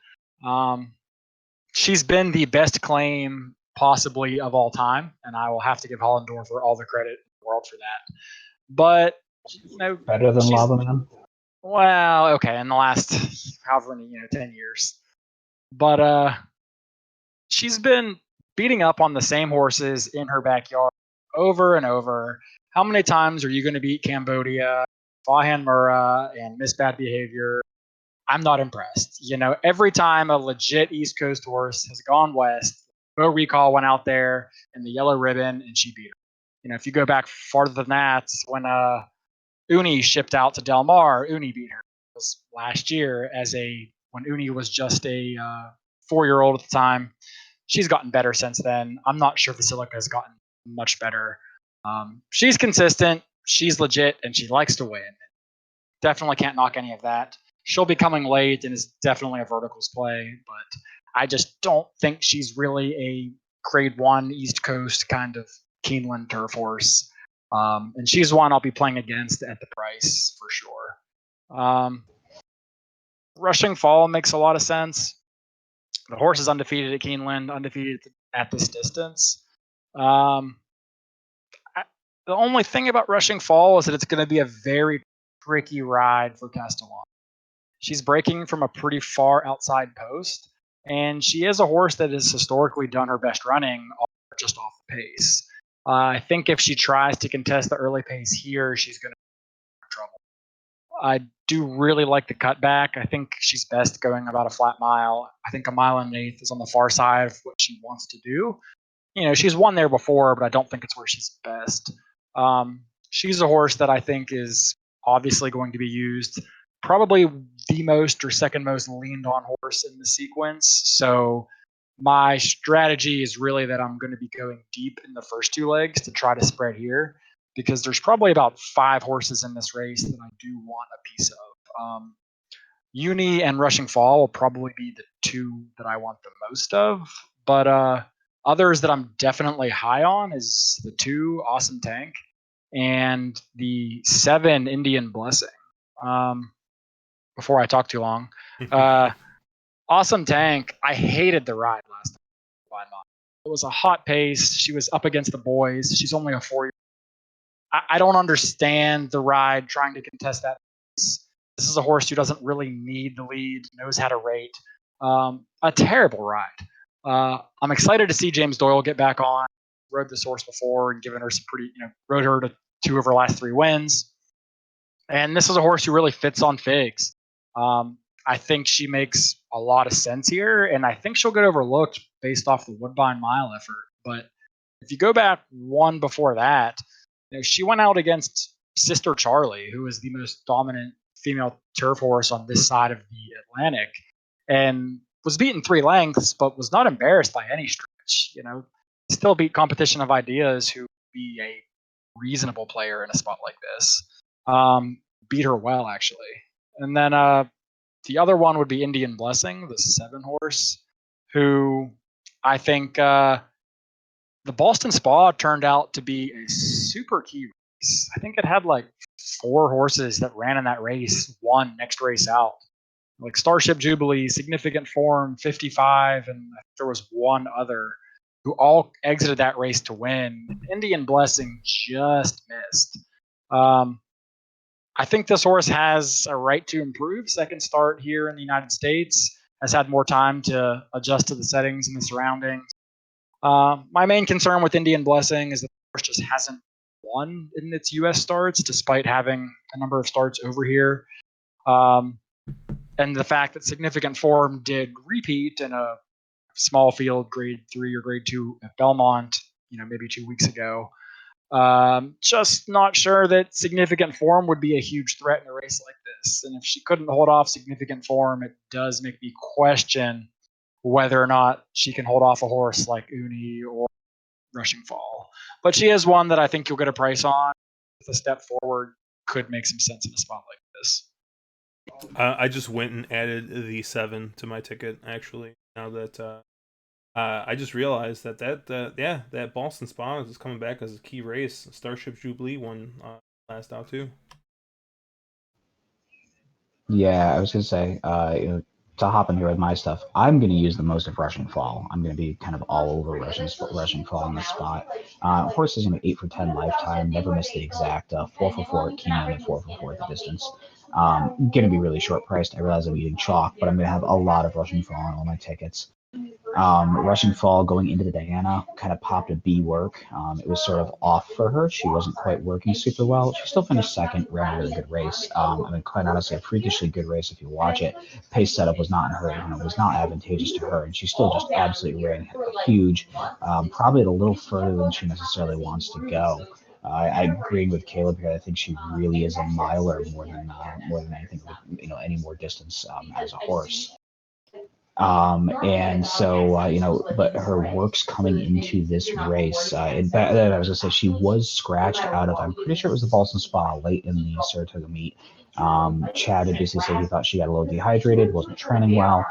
She's been the best claim possibly of all time, and I will have to give Hollendorfer all the credit in the world for that. But better than Lava Man. Well, okay, in the last however many 10 years, but she's been beating up on the same horses in her backyard over and over. How many times are you going to beat Cambodia, Fahan Murrah, and Miss Bad Behavior? I'm not impressed. Every time a legit East Coast horse has gone west, Bo Recall went out there in the yellow ribbon and she beat her. If you go back farther than that, when Uni shipped out to Del Mar, Uni beat her. It was last year when Uni was just a 4-year-old at the time. She's gotten better since then. I'm not sure Basilica has gotten much better. She's consistent, she's legit, and she likes to win. Definitely can't knock any of that. She'll be coming late and is definitely a verticals play, but I just don't think she's really a grade 1 East Coast kind of Keeneland turf horse. And she's one I'll be playing against at the price for sure. Rushing Fall makes a lot of sense. The horse is undefeated at Keeneland, undefeated at this distance. The only thing about Rushing Fall is that it's going to be a very tricky ride for Castellan. She's breaking from a pretty far outside post, and she is a horse that has historically done her best running just off the pace. I think if she tries to contest the early pace here, she's going to have trouble. I do really like the cutback. I think she's best going about a flat mile. I think a 1.1 miles is on the far side of what she wants to do. She's won there before, but I don't think it's where she's best. She's a horse that I think is obviously going to be used, probably the most or second most leaned on horse in the sequence. So my strategy is really that I'm going to be going deep in the first 2 legs to try to spread here, because there's probably about 5 horses in this race that I do want a piece of. Uni and Rushing Fall will probably be the 2 that I want the most of, but others that I'm definitely high on is the 2 Awesome Tank and the 7 Indian Blessing. Before I talk too long, Awesome Tank, I hated the ride last time. It was a hot pace. She was up against the boys. She's only a 4-year-old. I don't understand the ride trying to contest that pace. This is a horse who doesn't really need the lead, knows how to rate. A terrible ride. I'm excited to see James Doyle get back on. Rode this horse before and given her some pretty, rode her to 2 of her last 3 wins. And this is a horse who really fits on figs. I think she makes a lot of sense here, and I think she'll get overlooked based off the Woodbine Mile effort. But If you go back one before that, she went out against Sister Charlie, who is the most dominant female turf horse on this side of the Atlantic, and was beaten 3 lengths, but was not embarrassed by any stretch. Still beat Competition of Ideas, who would be a reasonable player in a spot like this. Beat her well, actually. And then the other one would be Indian Blessing, the 7 horse, who I think the Boston Spa turned out to be a super key race. I think it had like 4 horses that ran in that race, won next race out. Like Starship Jubilee, Significant Form, 55, and I think there was one other who all exited that race to win. Indian Blessing just missed. I think this horse has a right to improve. Second start here in the United States, has had more time to adjust to the settings and the surroundings. My main concern with Indian Blessing is that the horse just hasn't won in its U.S. starts, despite having a number of starts over here. And the fact that Significant Form did repeat in a small field grade 3 or grade 2 at Belmont, maybe 2 weeks ago. Just not sure that Significant Form would be a huge threat in a race like this. And if she couldn't hold off Significant Form, it does make me question whether or not she can hold off a horse like Uni or Rushing Fall. But she is one that I think you'll get a price on. With a step forward, could make some sense in a spot like this. I just went and added the 7 to my ticket, actually, now that I just realized that Boston Spa is coming back as a key race. Starship Jubilee won last out too. Yeah, I was gonna say, to hop in here with my stuff, I'm gonna use the most of Rushing Fall. I'm gonna be kind of all over Rushing Fall in this spot. Horse is 8 for 10 lifetime, never missed the exact 4 for 4 at Keeneland and 4 for 4 at the distance. Gonna be really short priced. I realize I'm eating chalk, but I'm gonna have a lot of Rushing Fall on all my tickets. Rushing Fall going into the Diana kind of popped a B work. It was sort of off for her. She wasn't quite working super well. She still finished second, ran a really good race. Quite honestly, a freakishly good race if you watch it. Pace setup was not in her, was not advantageous to her, and she still just absolutely ran huge, probably a little further than she necessarily wants to go. I agree with Caleb here. I think she really is a miler more than anything, any more distance as a horse. And so, but her works coming into this race, I was going to say she was scratched out of, I'm pretty sure it was the Boston Spa late in the Saratoga meet. Chad had basically said he thought she got a little dehydrated, wasn't training well.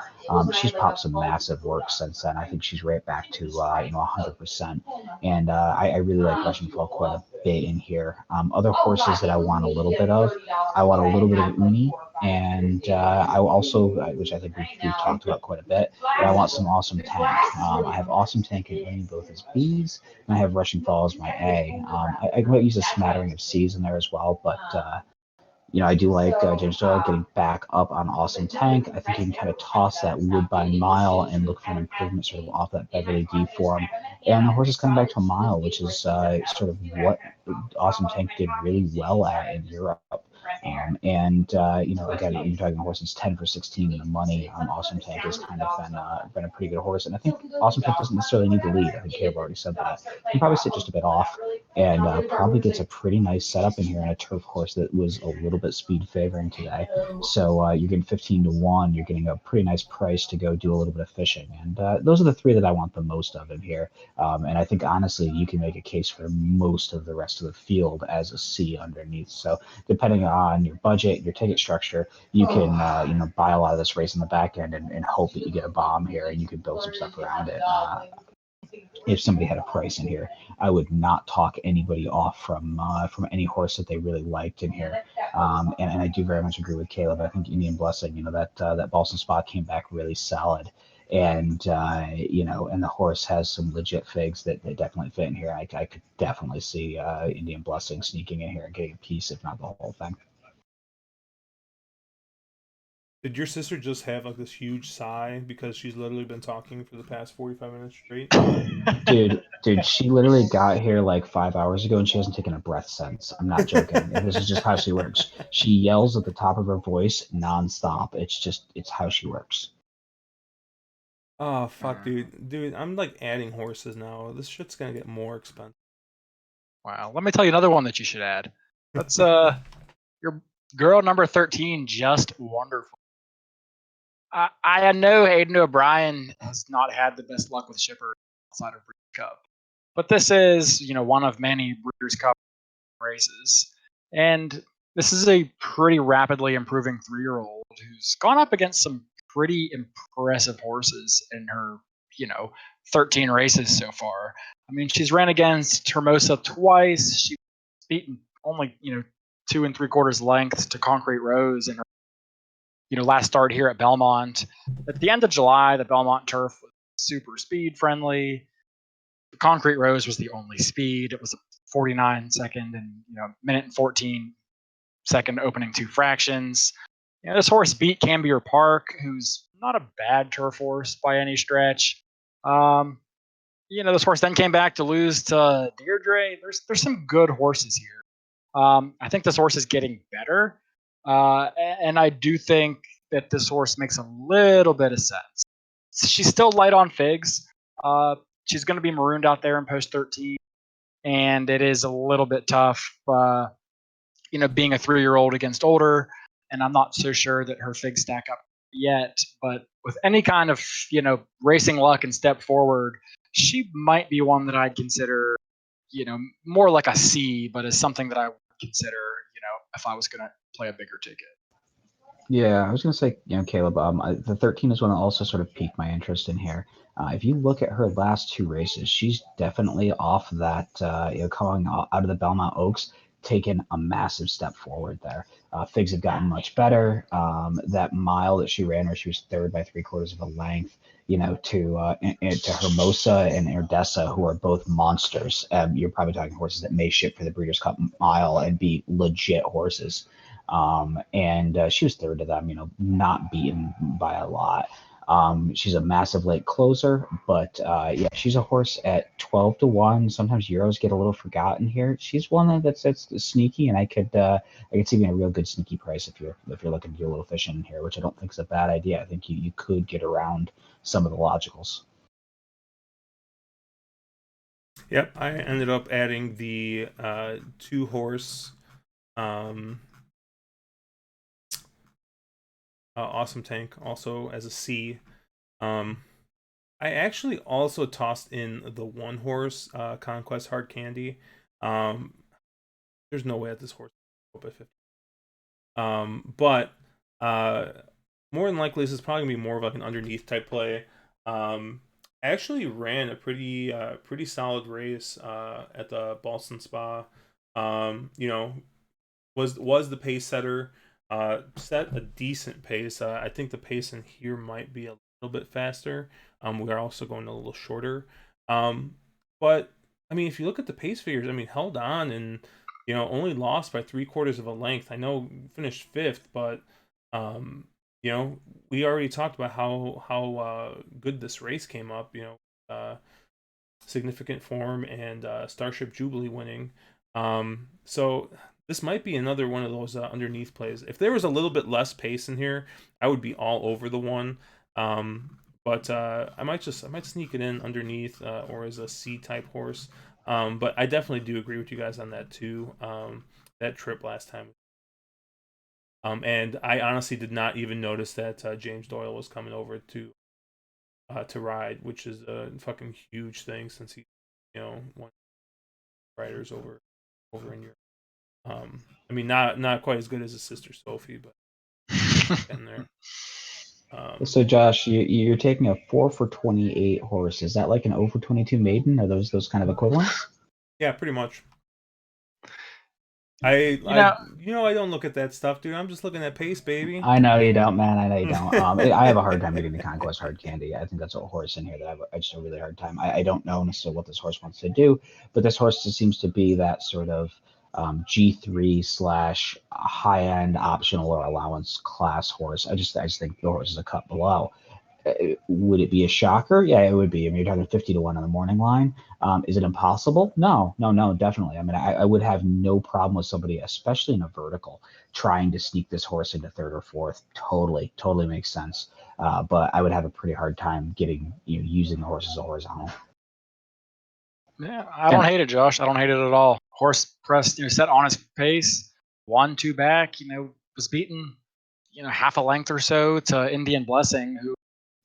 She's popped some massive work since then. I think she's right back to, 100%. And I really like Rushing Fall quite a bit in here. Other horses that I want a little bit of, I want a little bit of Uni. And I also, which I think we've talked about quite a bit, but I want some Awesome Tank. I have Awesome Tank and Uni both as Bs, and I have Rushing Fall as my A. I might use a smattering of Cs in there as well, but I do like James Doyle getting back up on Awesome Tank. I think he can kind of toss that Woodbine Mile and look for an improvement sort of off that Beverly D form. And the horse is coming back to a mile, which is sort of what Awesome Tank did really well at in Europe. Again, you're talking a horse that's 10 for 16 in the money. Awesome Tank has kind of been a pretty good horse, and I think Awesome Tank doesn't necessarily need the lead. I think Caleb already said that. He can probably sit just a bit off, and probably gets a pretty nice setup in here in a turf course that was a little bit speed favoring today. So you're getting 15 to 1. You're getting a pretty nice price to go do a little bit of fishing, and those are the 3 that I want the most of in here. And I think honestly, you can make a case for most of the rest of the field as a C underneath. So depending on your budget, your ticket structure, you can buy a lot of this race in the back end and hope that you get a bomb here and you can build some stuff around it. If somebody had a price in here, I would not talk anybody off from any horse that they really liked in here. And I do very much agree with Caleb. I think Indian Blessing, that Boston Spot came back really solid. And and the horse has some legit figs that definitely fit in here. I could definitely see Indian Blessing sneaking in here and getting a piece, if not the whole thing. Did your sister just have like this huge sigh because she's literally been talking for the past 45 minutes straight? Dude, she literally got here like 5 hours ago and she hasn't taken a breath since. I'm not joking. This is just how she works. She yells at the top of her voice nonstop. It's how she works. Oh fuck, Mm. dude, I'm like adding horses now. This shit's gonna get more expensive. Wow. Let me tell you another one that you should add. That's your girl number 13, Just Wonderful. I know Hayden O'Brien has not had the best luck with Shipper outside of Breeders' Cup, but this is one of many Breeders' Cup races, and this is a pretty rapidly improving 3-year-old who's gone up against some pretty impressive horses in her 13 races so far. I mean, she's ran against Hermosa twice. She's beaten only 2 3/4 lengths to Concrete Rose in her last start here at Belmont. At the end of July, the Belmont turf was super speed friendly. The Concrete Rose was the only speed. It was a 49-second and minute and 14-second opening 2 fractions. This horse beat Cambier Park, who's not a bad turf horse by any stretch. This horse then came back to lose to Deirdre. There's some good horses here. I think this horse is getting better, and I do think that this horse makes a little bit of sense. She's still light on figs. She's going to be marooned out there in post 13, and it is a little bit tough, being a 3-year-old against older, and I'm not so sure that her figs stack up yet. But with any kind of racing luck and step forward, she might be one that I'd consider more like a C, but as something that I would consider, if I was going to play a bigger ticket. Yeah, I was going to say, Caleb, the 13 is one that also sort of piqued my interest in here. If you look at her last 2 races, she's definitely off that, coming out of the Belmont Oaks, taken a massive step forward there. Figs have gotten much better. That mile that she ran, where she was third by 3/4 of a length, to Hermosa and Erdesa, who are both monsters. You're probably talking horses that may ship for the Breeders' Cup mile and be legit horses. And she was third to them, not beaten by a lot. She's a massive late closer, but yeah, she's a horse at 12-1. Sometimes Euros get a little forgotten here. She's one that's sneaky, and I could see being a real good sneaky price if you're looking to do a little fishing in here, which I don't think is a bad idea. I think you could get around some of the logicals. Yep, I ended up adding the 2-horse Awesome Tank also as a C. I actually also tossed in the 1-horse Conquest Hard Candy. There's no way that this horse will go up at 50. But more than likely, this is probably gonna be more of like an underneath type play. I actually ran a pretty solid race at the Boston Spa. Was the pace setter. Set a decent pace. I think the pace in here might be a little bit faster. We are also going a little shorter. But I mean, if you look at the pace figures, I mean, held on and only lost by 3/4 of a length. I know finished 5th, but we already talked about how good this race came up. Significant form and Starship Jubilee winning. So this might be another one of those underneath plays. If there was a little bit less pace in here, I would be all over the one. But I might sneak it in underneath or as a C type horse. But I definitely do agree with you guys on that too. That trip last time. And I honestly did not even notice that James Doyle was coming over to ride, which is a fucking huge thing since he, one riders over in Europe. I mean, not quite as good as his sister Sophie, but getting there. So Josh, you're taking a 4 for 28 horse. Is that like an over 22 maiden? Are those kind of equivalents? Yeah, pretty much. I don't look at that stuff, dude. I'm just looking at pace, baby. I know you don't, man. I know you don't. I have a hard time getting the Conquest Hard Candy. I think that's a horse in here that I just have a really hard time. I don't know necessarily what this horse wants to do, but this horse just seems to be that sort of G3 / high end optional or allowance class horse. I just think the horse is a cut below. Would it be a shocker? Yeah, it would be. I mean, you're talking 50 to 1 on the morning line. Is it impossible? No, definitely. I mean, I would have no problem with somebody, especially in a vertical, trying to sneak this horse into third or fourth. Totally makes sense. But I would have a pretty hard time using the horse as a horizontal. Yeah, I don't hate it, Josh. I don't hate it at all. Horse pressed, set on his pace, 1-2 back. Was beaten, half a length or so to Indian Blessing, who I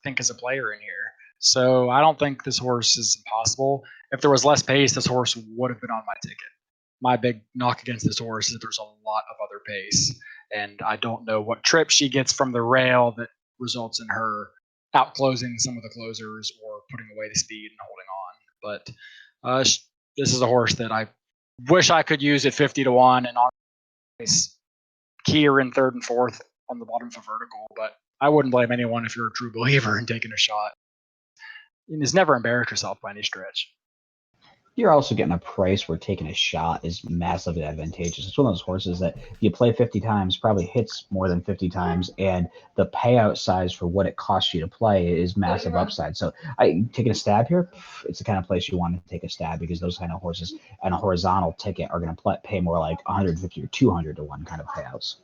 think is a player in here. So I don't think this horse is impossible. If there was less pace, this horse would have been on my ticket. My big knock against this horse is there's a lot of other pace, and I don't know what trip she gets from the rail that results in her outclosing some of the closers or putting away the speed and holding on. But this is a horse that I wish I could use at 50 to 1 and on Keyer in third and fourth on the bottom of a vertical. But I wouldn't blame anyone if you're a true believer in taking a shot. You just never embarrass yourself by any stretch. You're also getting a price where taking a shot is massively advantageous. It's one of those horses that if you play 50 times, probably hits more than 50 times, and the payout size for what it costs you to play is massive upside. So taking a stab here, it's the kind of place you want to take a stab, because those kind of horses on a horizontal ticket are going to pay more like 150 or 200 to 1 kind of payouts.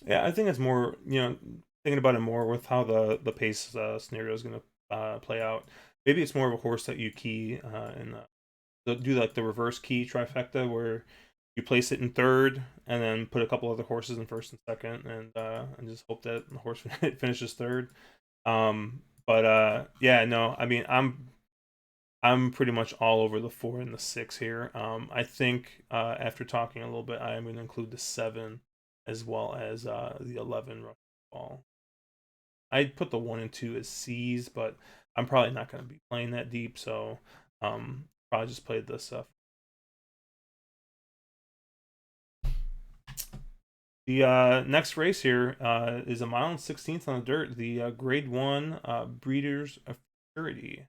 Yeah, I think it's more, thinking about it more with how the pace scenario is going to play out. Maybe it's more of a horse that you key and do like the reverse key trifecta, where you place it in third and then put a couple other horses in first and second, and just hope that the horse finishes third. Yeah, no, I mean, I'm pretty much all over the 4 and the 6 here. I think after talking a little bit, I am going to include the 7 as well as the 11 rush ball. I'd put the 1 and 2 as C's, but I'm probably not going to be playing that deep, so probably just played this stuff. The next race here is a mile and 16th on the dirt. The Grade 1 Breeders' of Purity.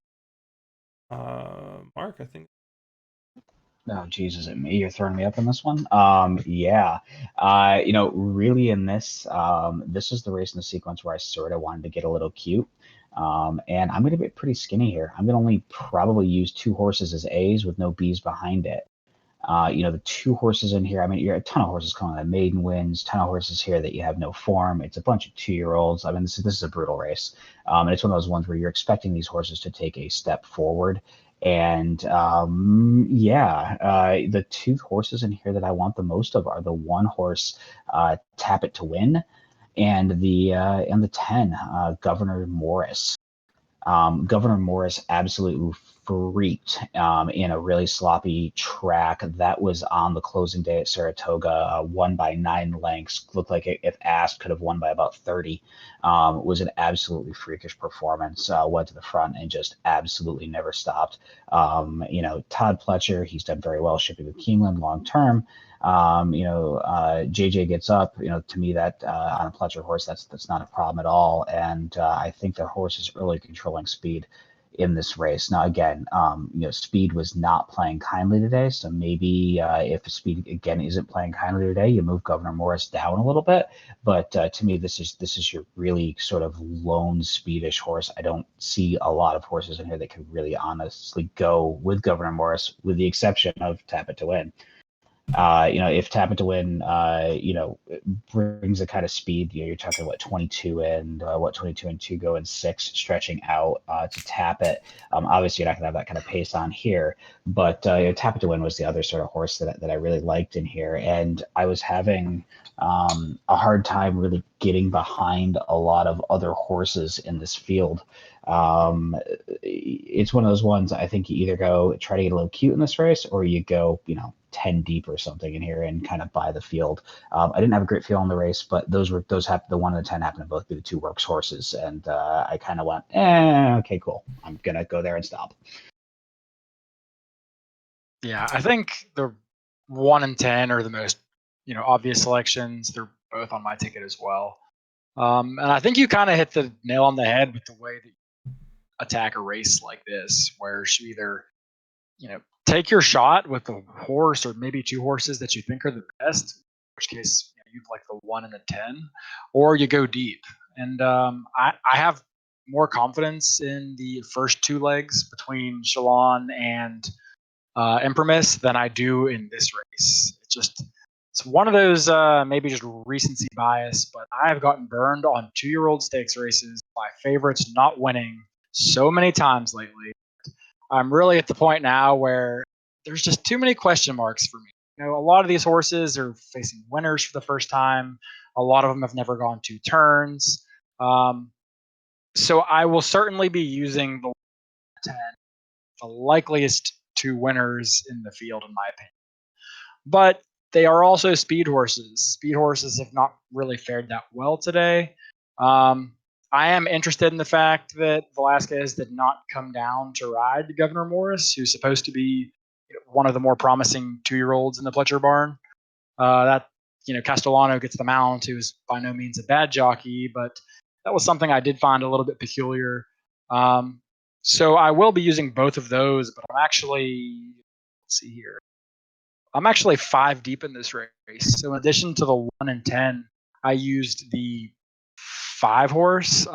Mark, I think. Oh, Jesus, is it me? You're throwing me up in this one? Yeah. Really in this, this is the race in the sequence where I sort of wanted to get a little cute. And I'm going to be pretty skinny here. I'm going to only probably use 2 horses as A's with no B's behind it. The 2 horses in here, I mean, you're a ton of horses coming on maiden wins, ton of horses here that you have no form. It's a bunch of 2-year-olds. I mean, this is a brutal race. And it's one of those ones where you're expecting these horses to take a step forward. And the 2 horses in here that I want the most of are the 1 horse, Tap It to Win, and the 10, Governor Morris. Governor Morris absolutely freaked in a really sloppy track that was on the closing day at Saratoga, won by 9 lengths. Looked like if asked, could have won by about 30. Was an absolutely freakish performance. Went to the front and just absolutely never stopped. Todd Pletcher, he's done very well shipping with Keeneland long term. JJ gets up. To me, that on a Pletcher horse, that's not a problem at all. And I think the horse is really controlling speed in this race. Now, again, speed was not playing kindly today, so maybe if speed again isn't playing kindly today, you move Governor Morris down a little bit. But to me, this is your really sort of lone speedish horse. I don't see a lot of horses in here that could really honestly go with Governor Morris, with the exception of Tap It to Win. If Tap It to Win, brings a kind of speed, you're talking 22 and 2 go and 6 stretching out to Tap It. Obviously, you're not going to have that kind of pace on here, but Tap It to Win was the other sort of horse that I really liked in here, and I was having a hard time really getting behind a lot of other horses in this field. It's one of those ones I think you either go try to get a little cute in this race, or you go 10 deep or something in here and kind of buy the field. I didn't have a great feel in the race, but those happened. The 1 and the 10 happened to both be the 2 works horses, and I kind of went, okay, cool. I'm gonna go there and stop. Yeah, I think the 1 and 10 are the most obvious selections. They're both on my ticket as well. And I think you kind of hit the nail on the head with the way that you attack a race like this, where you either take your shot with the horse or maybe 2 horses that you think are the best, in which case you'd like the 1 and the 10, or you go deep. And I have more confidence in the first two legs between Shalon and Imprimis than I do in this race. It's one of those maybe just recency bias, but I have gotten burned on 2-year-old stakes races by favorites not winning so many times lately. I'm really at the point now where there's just too many question marks for me. A lot of these horses are facing winners for the first time. A lot of them have never gone 2 turns. So I will certainly be using the 10, the likeliest 2 winners in the field, in my opinion. But they are also speed horses. Speed horses have not really fared that well today. I am interested in the fact that Velasquez did not come down to ride Governor Morris, who's supposed to be one of the more promising 2-year-olds in the Pletcher barn. Castellano gets the mount, who's by no means a bad jockey, but that was something I did find a little bit peculiar. So I will be using both of those, but let's see here. I'm actually 5 deep in this race. So in addition to the 1 and 10, I used the 5 horse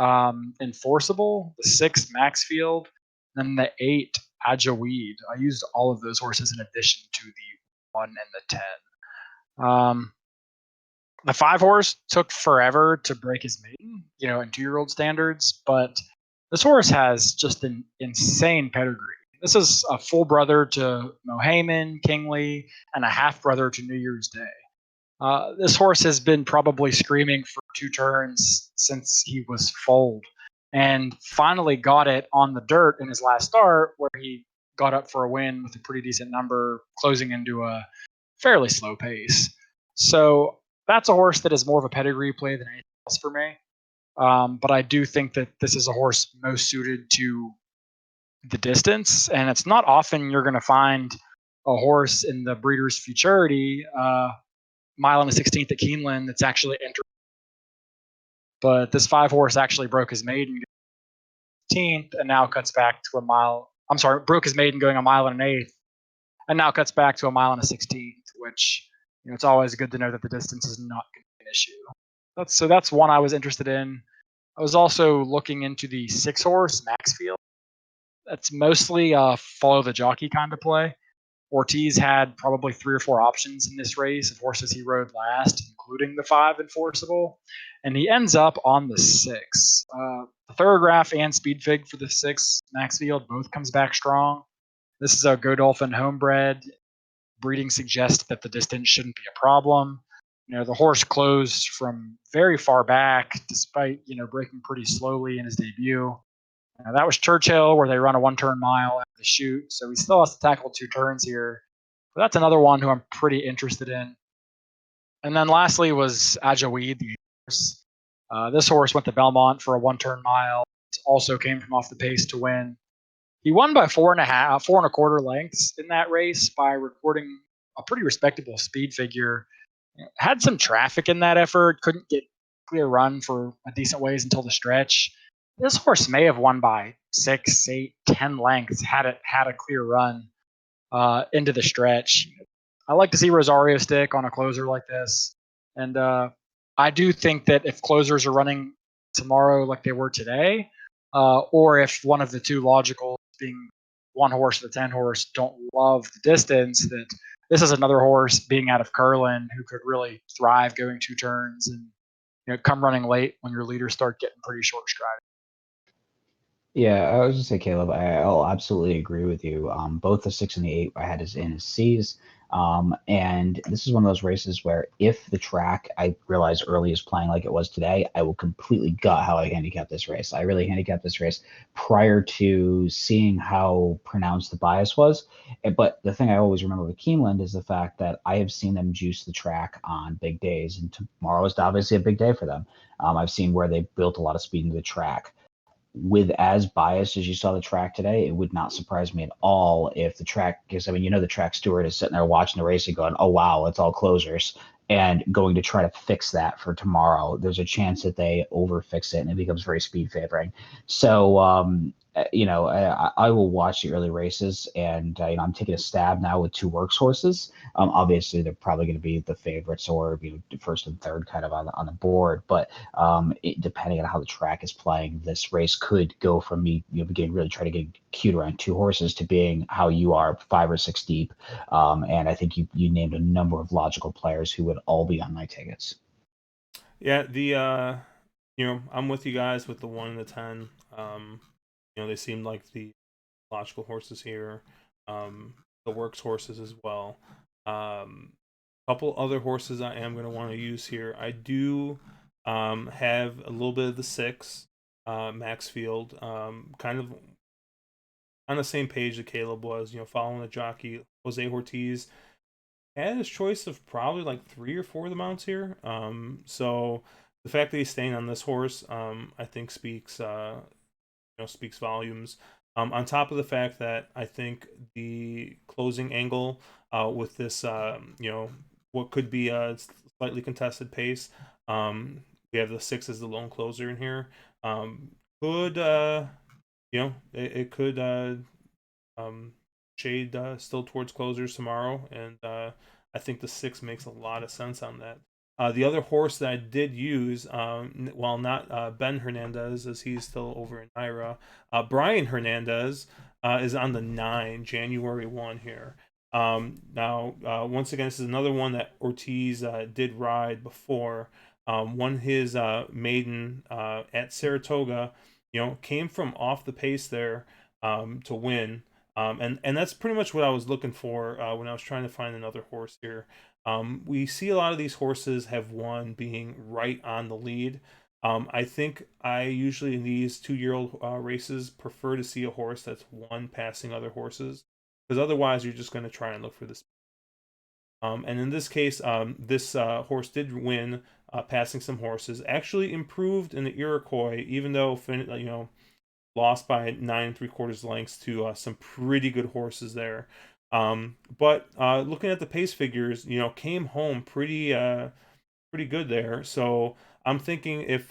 Enforceable, the 6 Maxfield, and the 8 Ajaweed. I used all of those horses in addition to the 1 and the 10. The 5 horse took forever to break his maiden, in 2-year-old standards, but this horse has just an insane pedigree. This is a full brother to Mohayman, Kingley, and a half brother to New Year's Day. This horse has been probably screaming for 2 turns since he was foaled, and finally got it on the dirt in his last start, where he got up for a win with a pretty decent number, closing into a fairly slow pace. So that's a horse that is more of a pedigree play than anything else for me. But I do think that this is a horse most suited to the distance, and it's not often you're going to find a horse in the Breeders' Futurity mile and a 16th at Keeneland that's actually entered. But this 5 horse actually broke his maiden 15th and now cuts back to a mile. I'm sorry, broke his maiden going a mile and an eighth, and now cuts back to a mile and a 16th, which it's always good to know that the distance is not going to be an issue. That's one I was interested in. I was also looking into the 6 horse Maxfield. That's mostly a follow the jockey kind of play. Ortiz had probably 3 or 4 options in this race of horses he rode last, including the 5 Enforceable, and he ends up on the 6. The Thorograph and Speed Fig for the 6 Maxfield both comes back strong. This is a Godolphin homebred. Breeding suggests that the distance shouldn't be a problem. The horse closed from very far back, despite breaking pretty slowly in his debut. That was Churchill, where they run a 1-turn mile at the chute, so he still has to tackle 2 turns here. But that's another one who I'm pretty interested in. And then lastly was Ajaweed, the horse. This horse went to Belmont for a 1-turn mile. Also came from off the pace to win. He won by 4.25 lengths in that race by recording a pretty respectable speed figure. Had some traffic in that effort, couldn't get clear run for a decent ways until the stretch. This horse may have won by 6, 8, 10 lengths had it had a clear run into the stretch. I like to see Rosario stick on a closer like this, and I do think that if closers are running tomorrow like they were today, or if one of the 2 logical, being 1 horse or the 10 horse, don't love the distance, that this is another horse being out of Curlin who could really thrive going 2 turns and come running late when your leaders start getting pretty short stride. Yeah, I was just say, Caleb, I'll absolutely agree with you. Both the 6 and the 8 I had as in as C's. And this is one of those races where if the track I realize early is playing like it was today, I will completely gut how I handicap this race. I really handicapped this race prior to seeing how pronounced the bias was. But the thing I always remember with Keeneland is the fact that I have seen them juice the track on big days, and tomorrow is obviously a big day for them. I've seen where they built a lot of speed into the track. With as biased as you saw the track today, it would not surprise me at all if the track, because the track steward is sitting there watching the race and going, oh, wow, it's all closers, and going to try to fix that for tomorrow. There's a chance that they overfix it and it becomes very speed favoring. So I will watch the early races, and I'm taking a stab now with two works horses. Obviously, they're probably going to be the favorites, or first and third kind of on the board. But depending on how the track is playing, this race could go from me beginning really trying to get cute around two horses to being how you are, 5 or 6 deep. And I think you named a number of logical players who would all be on my tickets. Yeah, I'm with you guys with the 1 and the 10. They seem like the logical horses here. The works horses as well. Couple other horses I am going to want to use here. I do have a little bit of the 6, Maxfield, kind of on the same page that Caleb was, following the jockey. Jose Ortiz had his choice of probably like 3 or 4 of the mounts here. So the fact that he's staying on this horse, I think speaks volumes. On top of the fact that I think the closing angle with this, what could be a slightly contested pace, we have the 6 as the lone closer in here. Could it could shade still towards closers tomorrow, and I think the 6 makes a lot of sense on that. The other horse that I did use, while not Ben Hernandez, as he's still over in Ira, Brian Hernandez is on the 9, January 1 here. Now, once again, this is another one that Ortiz did ride before. Won his maiden at Saratoga, came from off the pace there to win. And that's pretty much what I was looking for when I was trying to find another horse here. We see a lot of these horses have won being right on the lead. I think I usually in these 2-year-old races prefer to see a horse that's won passing other horses, because otherwise you're just going to try and look for this. And in this case, this horse did win, passing some horses. Actually improved in the Iroquois, even though lost by 9 3/4 lengths to some pretty good horses there. But looking at the pace figures, came home pretty good there. So I'm thinking if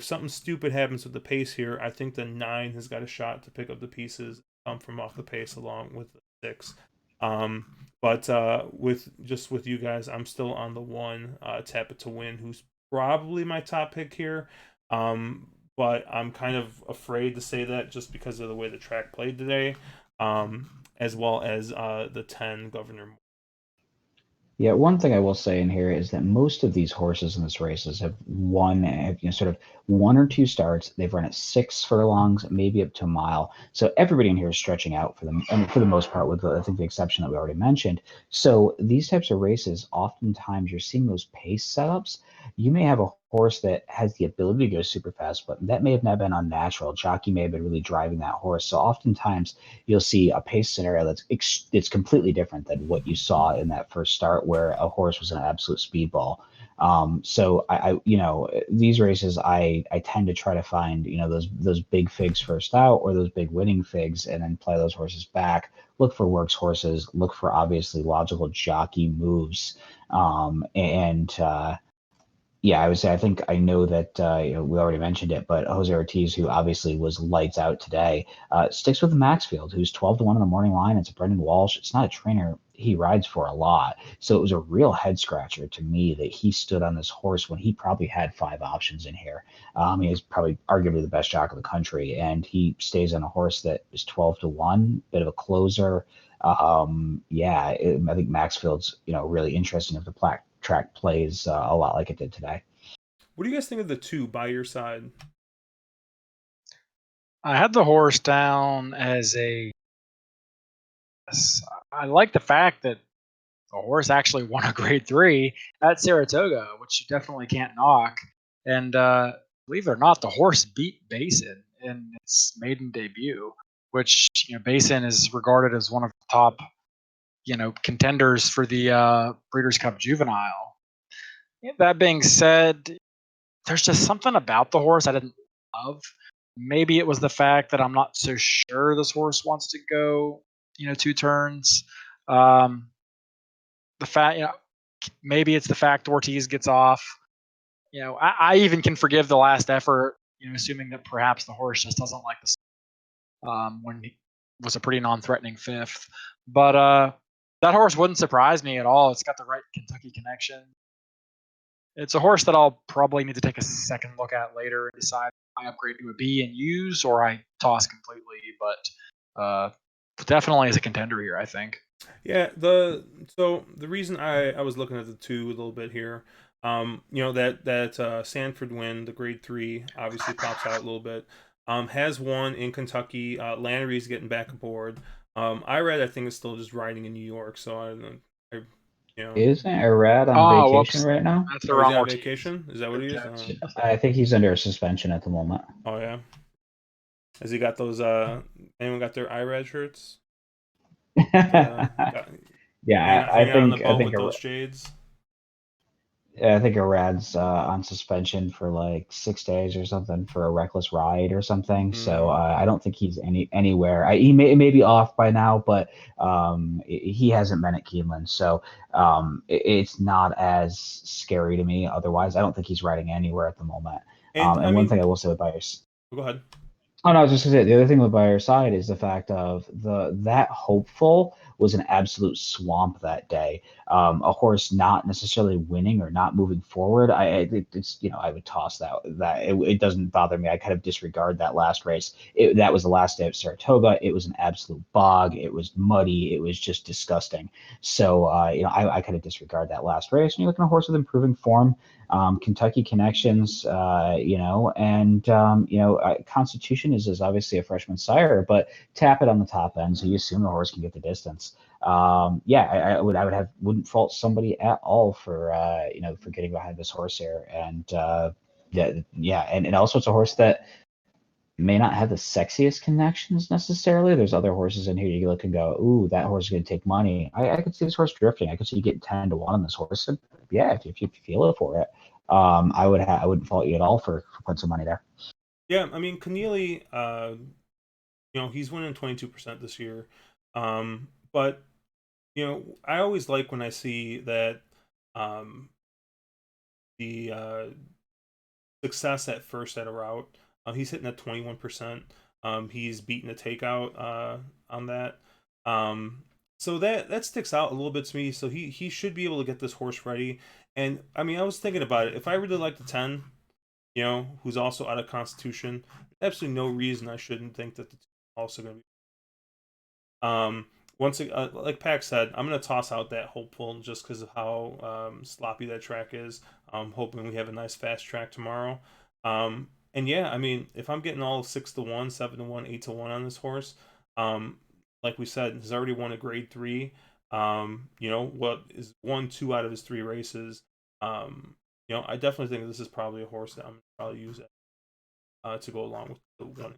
something stupid happens with the pace here, I think the 9 has got a shot to pick up the pieces, come from off the pace along with the 6. But with you guys, I'm still on the 1, Tap It to Win, who's probably my top pick here. But I'm kind of afraid to say that just because of the way the track played today, as well as the 10 Governor. Yeah, one thing I will say in here is that most of these horses in this races have sort of 1 or 2 starts. They've run at 6 furlongs, maybe up to a mile. So everybody in here is stretching out for them, and for the most part, with I think the exception that we already mentioned. So these types of races, oftentimes you're seeing those pace setups. You may have a horse that has the ability to go super fast, but that may have not been unnatural. Jockey may have been really driving that horse. So oftentimes you'll see a pace scenario it's completely different than what you saw in that first start, where a horse was an absolute speedball. So these races, I tend to try to find those big figs first out, or those big winning figs, and then play those horses back. Look for works horses. Look for obviously logical jockey moves, and yeah, I would say I know that we already mentioned it, but Jose Ortiz, who obviously was lights out today, sticks with the Maxfield, who's 12-1 on the morning line. It's a Brendan Walsh. It's not a trainer he rides for a lot, so it was a real head scratcher to me that he stood on this horse when he probably had 5 options in here. He's probably arguably the best jock in the country, and he stays on a horse that is 12-1, bit of a closer. I think Maxfield's really interesting if the track plays a lot like it did today. What do you guys think of the 2 by your side? I had the horse down as I like the fact that the horse actually won a Grade 3 at Saratoga, which you definitely can't knock. And believe it or not, the horse beat Basin in its maiden debut, which Basin is regarded as one of the top contenders for the Breeders' Cup Juvenile. That being said, there's just something about the horse I didn't love. Maybe it was the fact that I'm not so sure this horse wants to go 2 turns. The fact, maybe it's the fact Ortiz gets off. I even can forgive the last effort, assuming that perhaps the horse just doesn't like the when he was a pretty non-threatening fifth. But that horse wouldn't surprise me at all. It's got the right Kentucky connection. It's a horse that I'll probably need to take a second look at later and decide if I upgrade to a B and use or I toss completely. But definitely is a contender here, I think. Yeah, the reason I was looking at the two a little bit here, that Sanford win, the Grade 3, obviously pops out a little bit. Has one in Kentucky. Lannery's getting back aboard. I think is still just riding in New York, so I don't know. Isn't Irad on vacation Whoops. right now? That's the Oh, is wrong he on Ortiz. vacation? Is that what he is? Good catch. I think he's under suspension at the moment. Oh yeah. Has he got those? Anyone got their IRAD shirts? Yeah, Hanging out on the boat with those shades. I think Irad's on suspension for like 6 days or something for a reckless ride or something. So I don't think he's anywhere. He may be off by now, but he hasn't been at Keeneland, so it's not as scary to me. Otherwise, I don't think he's riding anywhere at the moment. And one thing I will say about go ahead. Oh no, I was just gonna say the other thing with by your side is the fact of that hopeful was an absolute swamp that day. A horse not necessarily winning or not moving forward. It's I would toss it doesn't bother me. I kind of disregard that last race. That was the last day of Saratoga. It was an absolute bog. It was muddy. It was just disgusting. So I kind of disregard that last race. And you look at a horse with improving form. Kentucky connections, Constitution is obviously a freshman sire, but tap it on the top end, so you assume the horse can get the distance. Wouldn't fault somebody at all for getting behind this horse here, and and also it's a horse that may not have the sexiest connections necessarily. There's other horses in here you look and go, ooh, that horse is going to take money. I could see this horse drifting. I could see you getting 10-1 on this horse. And yeah, if you feel it for it, I wouldn't fault you at all for putting some money there. Yeah, I mean, Keneally, he's winning 22% this year. But I always like when I see that the success at first at a route. He's hitting at 21%. He's beating a takeout on that. So that sticks out a little bit to me. So he should be able to get this horse ready. And I mean, I was thinking about it. If I really like the 10, who's also out of Constitution, absolutely no reason I shouldn't think that the 2 are also going to be. Once like Pac said, I'm going to toss out that hopeful just because of how sloppy that track is. I'm hoping we have a nice fast track tomorrow. And yeah, I mean, if I'm getting all 6-1, 7-1, 8-1 on this horse, like we said, he's already won a Grade 3. What is 1-2 out of his 3 races. I definitely think this is probably a horse that I'm gonna probably use to go along with the one.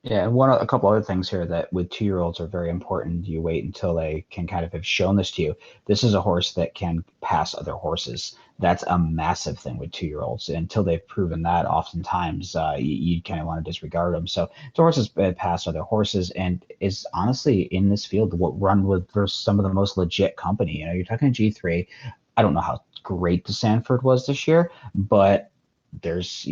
Yeah, and a couple other things here that with 2-year-olds are very important. You wait until they can kind of have shown this to you. This is a horse that can pass other horses. That's a massive thing with 2-year-olds. Until they've proven that, oftentimes you kind of want to disregard them. So the horse has passed other horses and is honestly in this field what run with versus some of the most legit company. You're talking G3. I don't know how great the Sanford was this year, but there's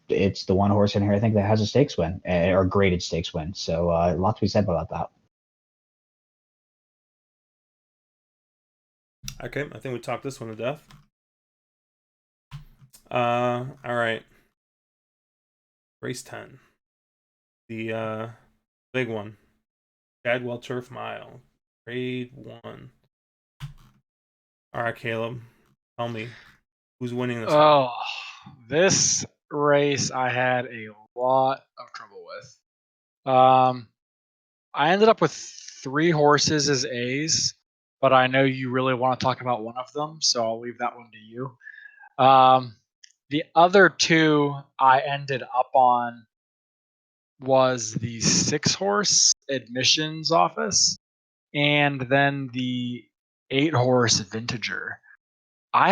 it's the one horse in here I think that has a stakes win or graded stakes win. So a lot to be said about that. Okay, I think we talked this one to death. All right. Race 10. The big one. Chadwell Turf Mile. Grade 1. All right, Caleb. Tell me, who's winning this one? This race I had a lot of trouble with. I ended up with 3 horses as A's, but I know you really want to talk about one of them, so I'll leave that one to you. The other 2 I ended up on was the 6-horse Admissions Office and then the 8-horse Vintager. I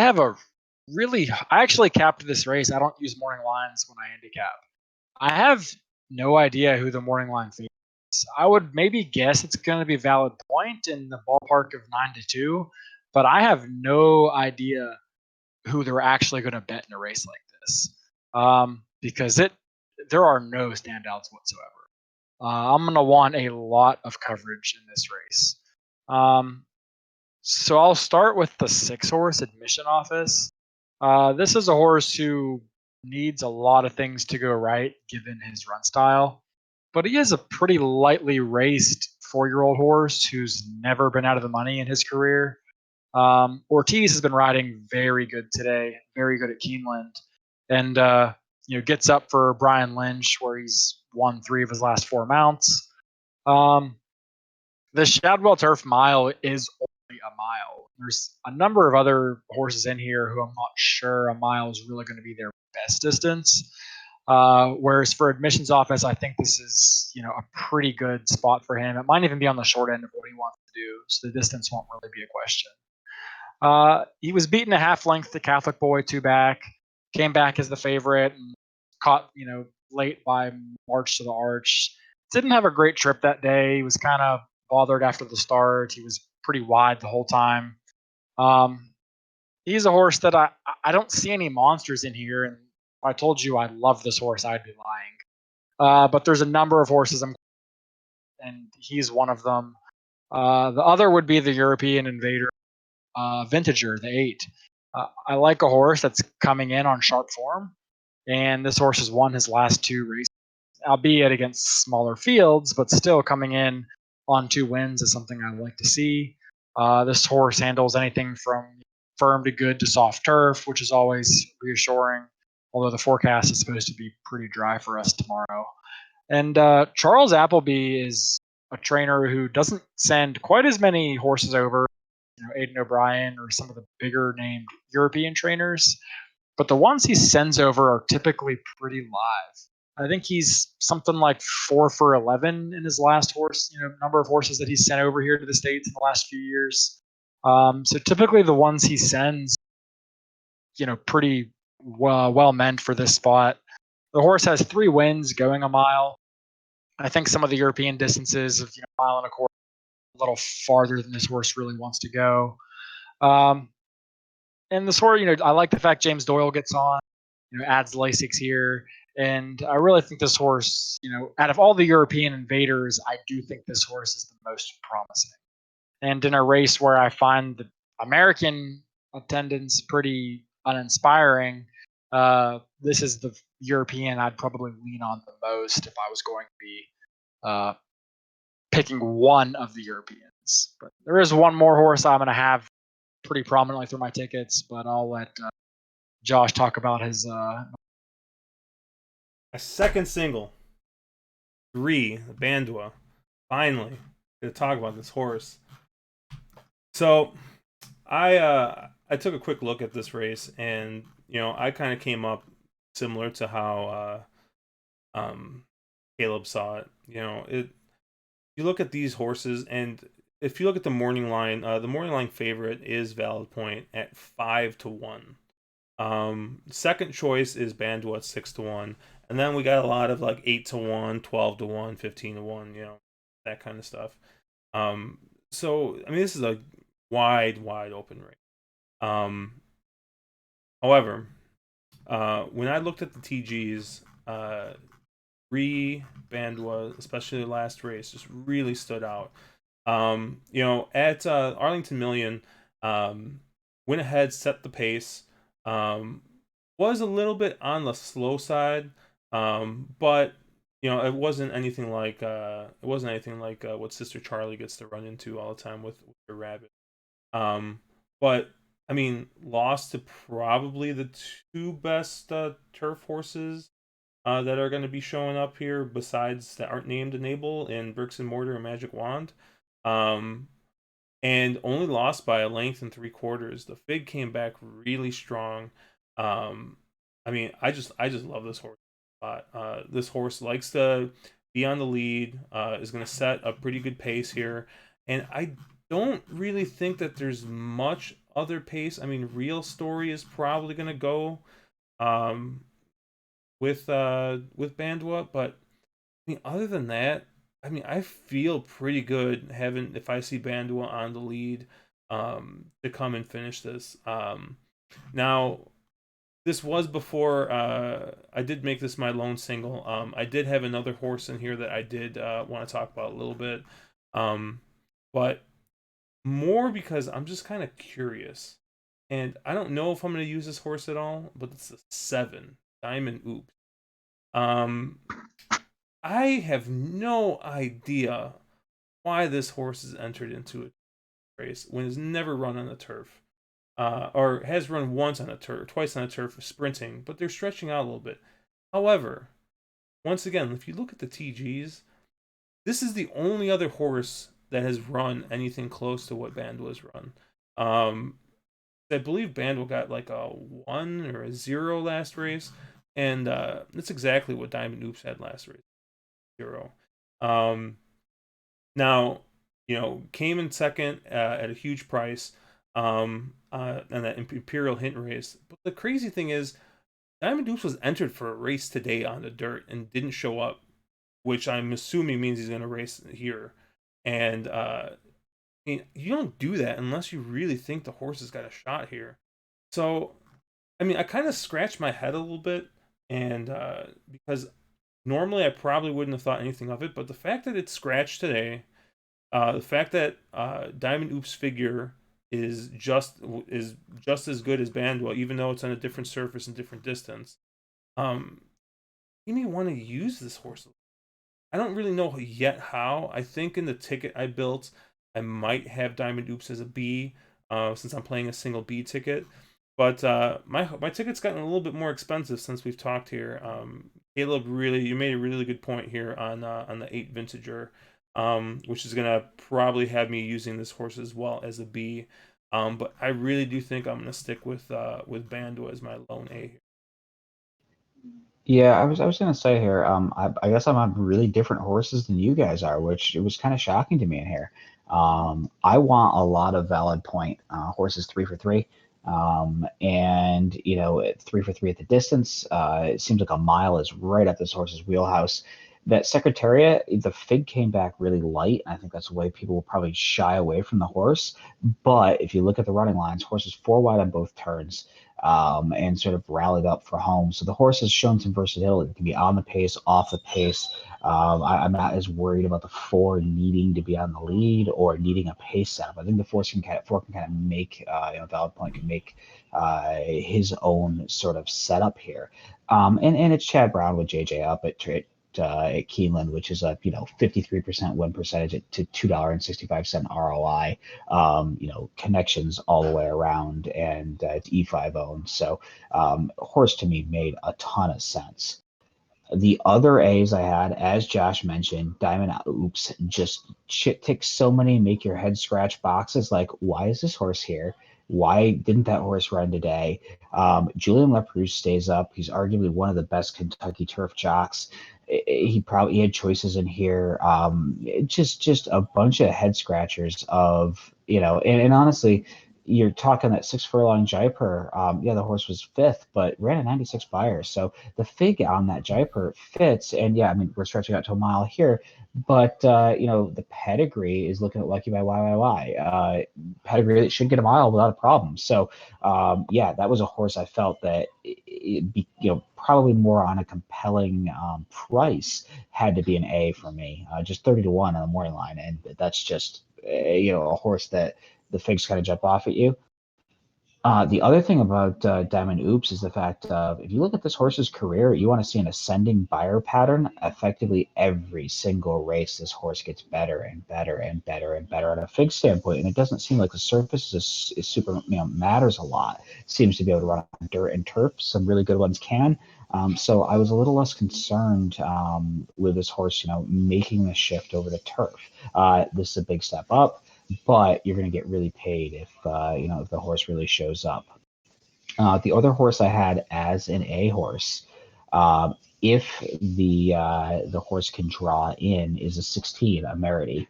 actually capped this race. I don't use morning lines when I handicap. I have no idea who the morning line favorite is. I would maybe guess it's going to be Valid Point in the ballpark of 9-2, but I have no idea who they're actually going to bet in a race like this. Because there are no standouts whatsoever. I'm going to want a lot of coverage in this race. So I'll start with the 6-horse Admission Office. This is a horse who needs a lot of things to go right given his run style, but he is a pretty lightly raced 4-year-old horse who's never been out of the money in his career. Ortiz has been riding very good today, very good at Keeneland, and gets up for Brian Lynch where he's won 3 of his last 4 mounts. The Shadwell Turf Mile is only a mile. There's a number of other horses in here who I'm not sure a mile is really going to be their best distance. Whereas for Admissions Office, I think this is a pretty good spot for him. It might even be on the short end of what he wants to do, so the distance won't really be a question. He was beaten a half length to Catholic Boy 2 back, came back as the favorite, and caught late by March to the Arch. Didn't have a great trip that day. He was kind of bothered after the start. He was pretty wide the whole time. He's a horse that I don't see any monsters in here, and if I told you I love this horse, I'd be lying. But there's a number of horses, and he's one of them. The other would be the European Invader Vintager, the 8. I like a horse that's coming in on sharp form, and this horse has won his last 2 races, albeit against smaller fields, but still coming in on 2 wins is something I like to see. This horse handles anything from firm to good to soft turf, which is always reassuring, although the forecast is supposed to be pretty dry for us tomorrow. And Charles Appleby is a trainer who doesn't send quite as many horses over, Aidan O'Brien or some of the bigger named European trainers, but the ones he sends over are typically pretty live. I think he's something like 4 for 11 in his last horse, number of horses that he's sent over here to the States in the last few years. So typically the ones he sends, pretty well meant for this spot. The horse has 3 wins going a mile. I think some of the European distances of a mile and a quarter, a little farther than this horse really wants to go. And this horse, I like the fact James Doyle gets on, adds Lasix here. And I really think this horse, out of all the European invaders, I do think this horse is the most promising. And in a race where I find the American attendance pretty uninspiring, this is the European I'd probably lean on the most if I was going to be picking one of the Europeans. But there is one more horse I'm going to have pretty prominently through my tickets, but I'll let Josh talk about his. A second single. 3, Bandua. Finally, gonna talk about this horse. So, I took a quick look at this race, and I kind of came up similar to how Caleb saw it. You look at these horses, and if you look at the morning line favorite is Valid Point at 5-1. Second choice is Bandua at 6-1, and then we got a lot of like 8-1, 12-1, 15-1, that kind of stuff. So I mean, this is a wide open race. However, when I looked at the TGs, Bandua, especially the last race, just really stood out. At Arlington Million, went ahead, set the pace. Was a little bit on the slow side, but it wasn't anything like what Sister Charlie gets to run into all the time with her rabbit. But I mean, lost to probably the 2 best turf horses that are going to be showing up here, besides that aren't named Enable in Bricks and Mortar and Magic Wand. And only lost by a length and 3/4. The Fig came back really strong. I mean, I just love this horse a lot. This horse likes to be on the lead. Is going to set a pretty good pace here, and I don't really think that there's much other pace. I mean, Real Story is probably going to go with Bandua, but I mean, other than that, I mean, I feel pretty good having, if I see Bandua on the lead, to come and finish this. Now, this was before I did make this my lone single. I did have another horse in here that I did want to talk about a little bit, um, but more because I'm just kind of curious, and I don't know if I'm going to use this horse at all. But it's a 7 Diamond Oops. Um, I have no idea why this horse is entered into a race when it's never run on the turf. Or has run once on a turf, twice on a turf for sprinting, but they're stretching out a little bit. However, once again, if you look at the TGs, this is the only other horse that has run anything close to what Bandwa's run. Um, I believe Bandwa got like a 1 or a 0 last race, and that's exactly what Diamond Oops had last race, 0. Um, Now, came in second at a huge price, and that Imperial Hint race. But the crazy thing is, Diamond Dukes was entered for a race today on the dirt and didn't show up, which I'm assuming means he's going to race here. And you don't do that unless you really think the horse has got a shot here. So, I mean, I kind of scratched my head a little bit, and because normally I probably wouldn't have thought anything of it, but the fact that it's scratched today, the fact that Diamond Oops figure is just as good as Bandwell, even though it's on a different surface and different distance. Um, you may want to use this horse. I don't really know yet how. I think in the ticket I built, I might have Diamond Oops as a B, since I'm playing a single B ticket. But my ticket's gotten a little bit more expensive since we've talked here. Caleb, really, you made a really good point here on the 8 Vintager, which is gonna probably have me using this horse as well as a B. But I really do think I'm gonna stick with Bando as my lone A here. Yeah, I was gonna say here, I guess I'm on really different horses than you guys are, which it was kind of shocking to me in here. I want a lot of valid point horses 3 for 3, and at 3 for 3 at the distance. It seems like a mile is right up this horse's wheelhouse. That Secretariat, the fig came back really light. I think that's the way people will probably shy away from the horse. But if you look at the running lines, horse is 4 wide on both turns, and sort of rallied up for home. So the horse has shown some versatility. It can be on the pace, off the pace. I'm not as worried about the 4 needing to be on the lead or needing a pace setup. I think the 4 can kind of make, Valid Point can make his own sort of setup here. And it's Chad Brown with JJ up at Keeneland, which is a 53% win percentage at to $2.65 ROI. Connections all the way around, and it's E5 owned. So horse to me made a ton of sense. The other A's I had, as Josh mentioned, Diamond Oops, just shit ticks so many make your head scratch boxes. Like, why is this horse here? Why didn't that horse run today? Julian Leproux stays up. He's arguably one of the best Kentucky turf jocks. He had choices in here. Just a bunch of head scratchers of and honestly, you're talking that 6 furlong Jaipur. Yeah, the horse was fifth, but ran a 96 buyer. So the fig on that Jaipur fits. And yeah, I mean, we're stretching out to a mile here, but the pedigree is looking at Lucky by YYY. Pedigree that should get a mile without a problem. So yeah, that was a horse I felt that probably more on a compelling price had to be an A for me. Just 30 to 1 on the morning line, and that's just a horse that the figs kind of jump off at you. The other thing about Diamond Oops is the fact of if you look at this horse's career, you want to see an ascending buyer pattern. Effectively, every single race, this horse gets better and better and better and better on a fig standpoint, and it doesn't seem like the surface is super matters a lot. It seems to be able to run on dirt and turf. Some really good ones can. So I was a little less concerned with this horse, making the shift over to turf. This is a big step up, but you're going to get really paid if the horse really shows up. The other horse I had as an A horse, if the horse can draw in, is a 16, a Merity.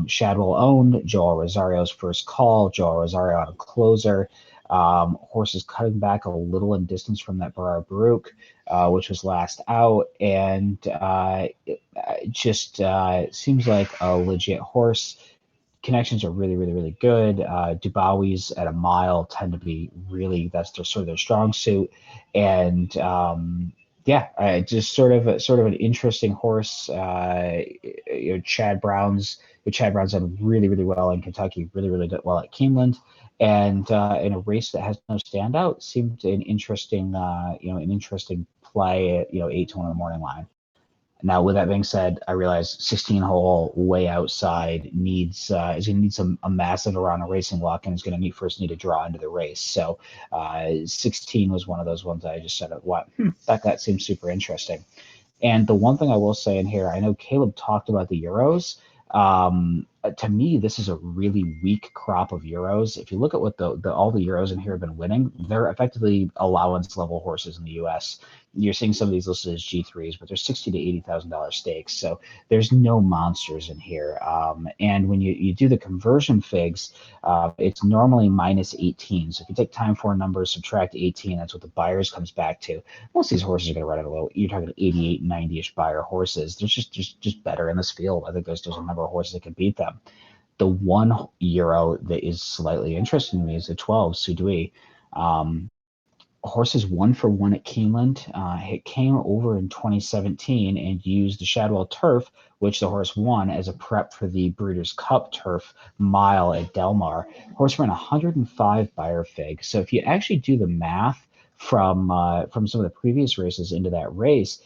Shadwell owned Joel Rosario's first call. Joel Rosario on a closer. Horse is cutting back a little in distance from that Barra Baruch, which was last out, and it just seems like a legit horse. connections are really, really, really good. Dubawi's at a mile tend to be really, that's their sort of their strong suit. And just sort of an interesting horse. Chad Brown's done really, really well in Kentucky, really, really well at Keeneland. And in a race that has no standout, seemed an interesting, an interesting play at 8-1 on the morning line. Now, with that being said, I realize 16 hole way outside is going to need a massive around a racing walk, and is going to first need a draw into the race. So 16 was one of those ones that I just said, what, that seems super interesting. And the one thing I will say in here, I know Caleb talked about the Euros. To me, this is a really weak crop of Euros. If you look at what all the Euros in here have been winning, they're effectively allowance level horses in the U.S. You're seeing some of these listed as G3s, but they're $60,000 to $80,000 stakes. So there's no monsters in here. And when you do the conversion figs, it's normally minus 18. So if you take time for numbers, subtract 18, that's what the buyers comes back to. Most of these horses are going to run at a low. You're talking 88, 90-ish buyer horses. They're just better in this field. I think there's a number of horses that can beat them. The one Euro that is slightly interesting to me is the 12 Sudui. Horses 1-for-1 at Keeneland. It came over in 2017 and used the Shadwell turf, which the horse won as a prep for the Breeders' Cup turf mile at Del Mar. Horse ran 105 buyer fig. So if you actually do the math from some of the previous races into that race,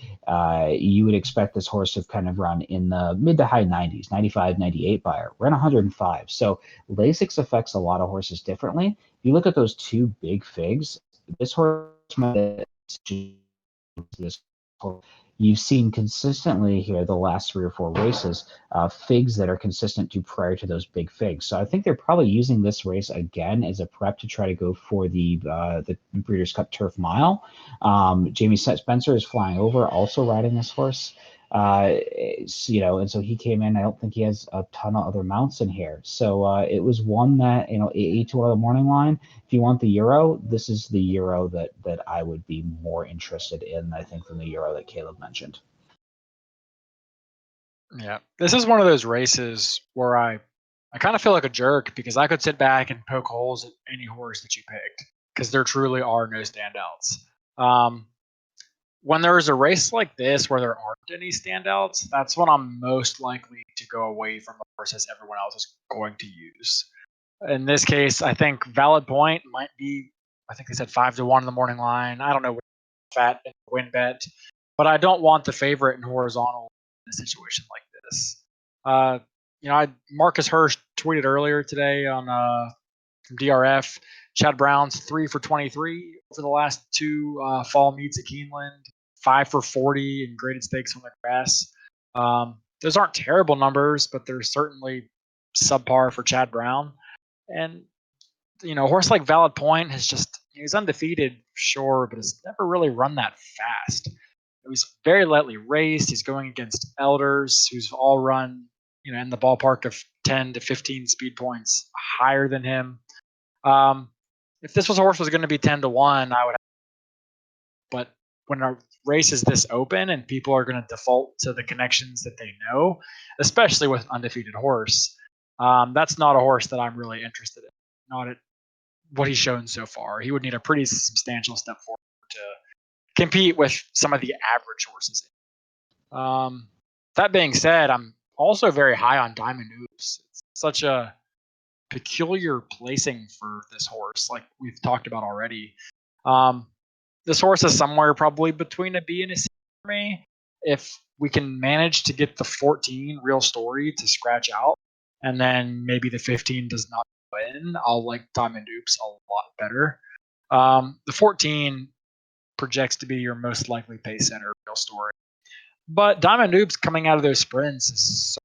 you would expect this horse to kind of run in the mid to high 90s, 95, 98 buyer. Ran 105. So Lasix affects a lot of horses differently. If you look at those two big figs, this horse, you've seen consistently here the last 3 or 4 races, figs that are consistent to prior to those big figs. So I think they're probably using this race again as a prep to try to go for the Breeders' Cup Turf Mile. Jamie Spencer is flying over, also riding this horse. And so he came in. I don't think he has a ton of other mounts in here. So it was one that, 8-1 on the morning line. If you want the Euro, this is the Euro that I would be more interested in, I think, than the Euro that Caleb mentioned. Yeah, this is one of those races where I kind of feel like a jerk because I could sit back and poke holes at any horse that you picked because there truly are no standouts. When there's a race like this where there aren't any standouts, that's when I'm most likely to go away from the horses everyone else is going to use. In this case, I think Valid Point might be, I think they said 5-1 in the morning line. I don't know what fat win bet, but I don't want the favorite in horizontal in a situation like this. Marcus Hirsch tweeted earlier today on from DRF, Chad Brown's 3 for 23 over the last 2 fall meets at Keeneland, 5 for 40 in graded stakes on the grass. Those aren't terrible numbers, but they're certainly subpar for Chad Brown. And a horse like Valid Point he's undefeated, sure, but has never really run that fast. He's very lightly raced. He's going against elders who's all run, in the ballpark of 10 to 15 speed points higher than him. If this horse was going to be 10-1, I would. But when a race is this open and people are going to default to the connections that they know, especially with an undefeated horse, that's not a horse that I'm really interested in. Not at what he's shown so far. He would need a pretty substantial step forward to compete with some of the average horses. That being said, I'm also very high on Diamond Oops. It's such a peculiar placing for this horse, like we've talked about already. This horse is somewhere probably between a B and a C for me. If we can manage to get the 14 Real Story to scratch out, and then maybe the 15 does not win, I'll like Diamond Oops a lot better. The 14 projects to be your most likely pace setter, Real Story. But Diamond Oops coming out of those sprints is so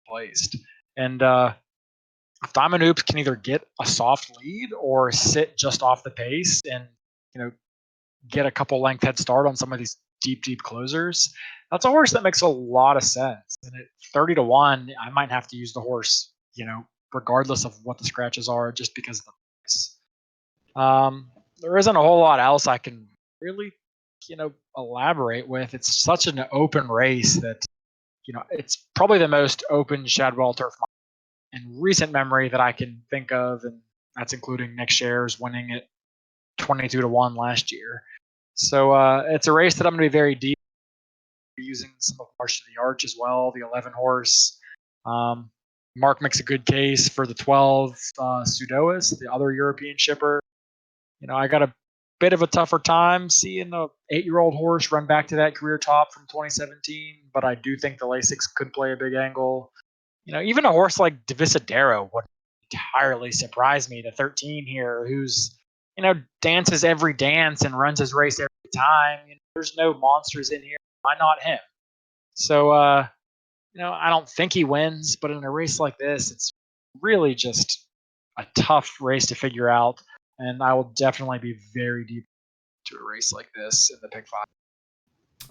placed. And if Diamond Oops can either get a soft lead or sit just off the pace and, get a couple length head start on some of these deep closers, that's a horse that makes a lot of sense. And at 30-1, I might have to use the horse, regardless of what the scratches are, just because of the price. There isn't a whole lot else I can really, elaborate with. It's such an open race that, it's probably the most open Shadwell turf in recent memory that I can think of, and that's including Nick Shares winning it 22-1 last year. So it's a race that I'm going to be very deep using some of March to the Arch as well, the 11 horse. Mark makes a good case for the 12 Sudois, the other European shipper. I got a bit of a tougher time seeing the 8-year-old horse run back to that career top from 2017, but I do think the Lasix could play a big angle. Even a horse like Divisadero would entirely surprise me, the 13 here, who's, dances every dance and runs his race every time. There's no monsters in here. Why not him? So, I don't think he wins, but in a race like this, it's really just a tough race to figure out. And I will definitely be very deep to a race like this in the pick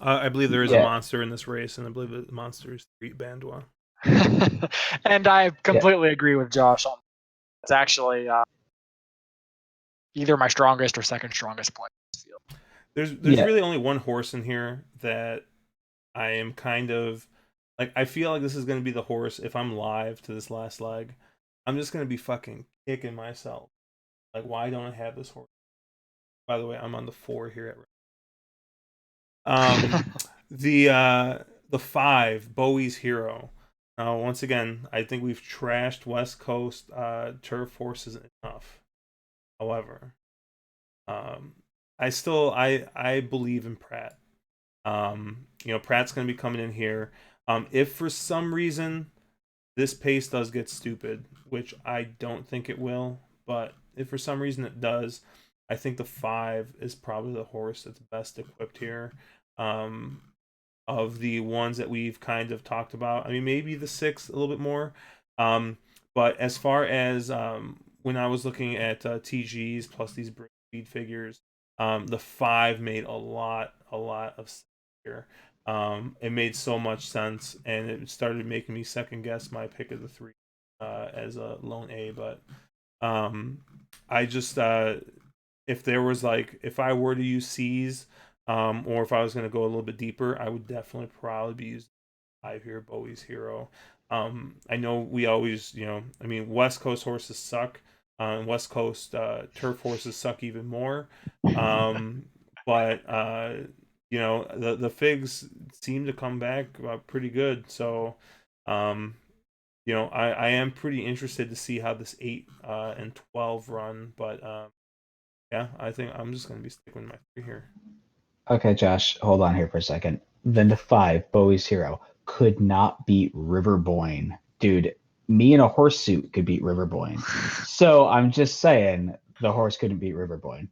5. I believe there is a monster in this race, and I believe the monster is Street Bandois. And I completely agree with Josh on that. It's actually either my strongest or second strongest play in this field. There's really only one horse in here that I am kind of like. I feel like this is going to be the horse. If I'm live to this last leg, I'm just going to be fucking kicking myself. Like, why don't I have this horse? By the way, I'm on the 4 here at the 5, Bowie's Hero. Once again, I think we've trashed West Coast turf horses enough. However, I believe in Pratt. Pratt's going to be coming in here. If for some reason this pace does get stupid, which I don't think it will, but if for some reason it does, I think the 5 is probably the horse that's best equipped here. Of the ones that we've kind of talked about, I mean, maybe the 6 a little bit more. But as far as when I was looking at TGs plus these breed figures, the 5 made a lot of sense here. It made so much sense, and it started making me second guess my pick of the 3 as a lone A. But I just if I were to use C's, or if I was going to go a little bit deeper, I would definitely probably be using 5 here, Bowie's Hero. I know we always, West Coast horses suck. West Coast turf horses suck even more. But the figs seem to come back pretty good. So, I am pretty interested to see how this 8 and 12 run. But yeah, I think I'm just going to be sticking with my 3 here. Okay, Josh, hold on here for a second. Then the 5, Bowie's Hero, could not beat River Boyne. Dude, me in a horse suit could beat River Boyne. So I'm just saying the horse couldn't beat River Boyne.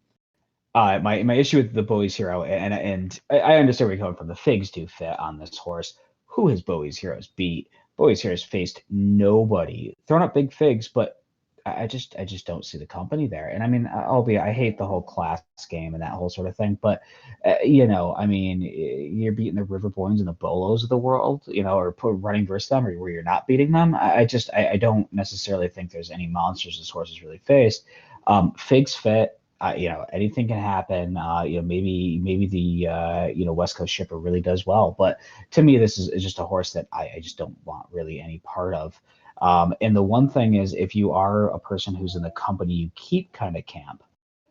My issue with the Bowie's Hero, and I understand where you're coming from. The figs do fit on this horse. Who has Bowie's Heroes beat? Bowie's Heroes faced nobody. Thrown up big figs, but I just don't see the company there. And I mean, albeit I hate the whole class game and that whole sort of thing, but you're beating the River Boynes and the Bolos of the world, or running versus them, or where you're not beating them. I don't necessarily think there's any monsters this horse has really faced. Figs fit. Anything can happen. Maybe the West Coast shipper really does well, but to me, this is just a horse that I just don't want really any part of. And the one thing is, if you are a person who's in the company you keep kind of camp,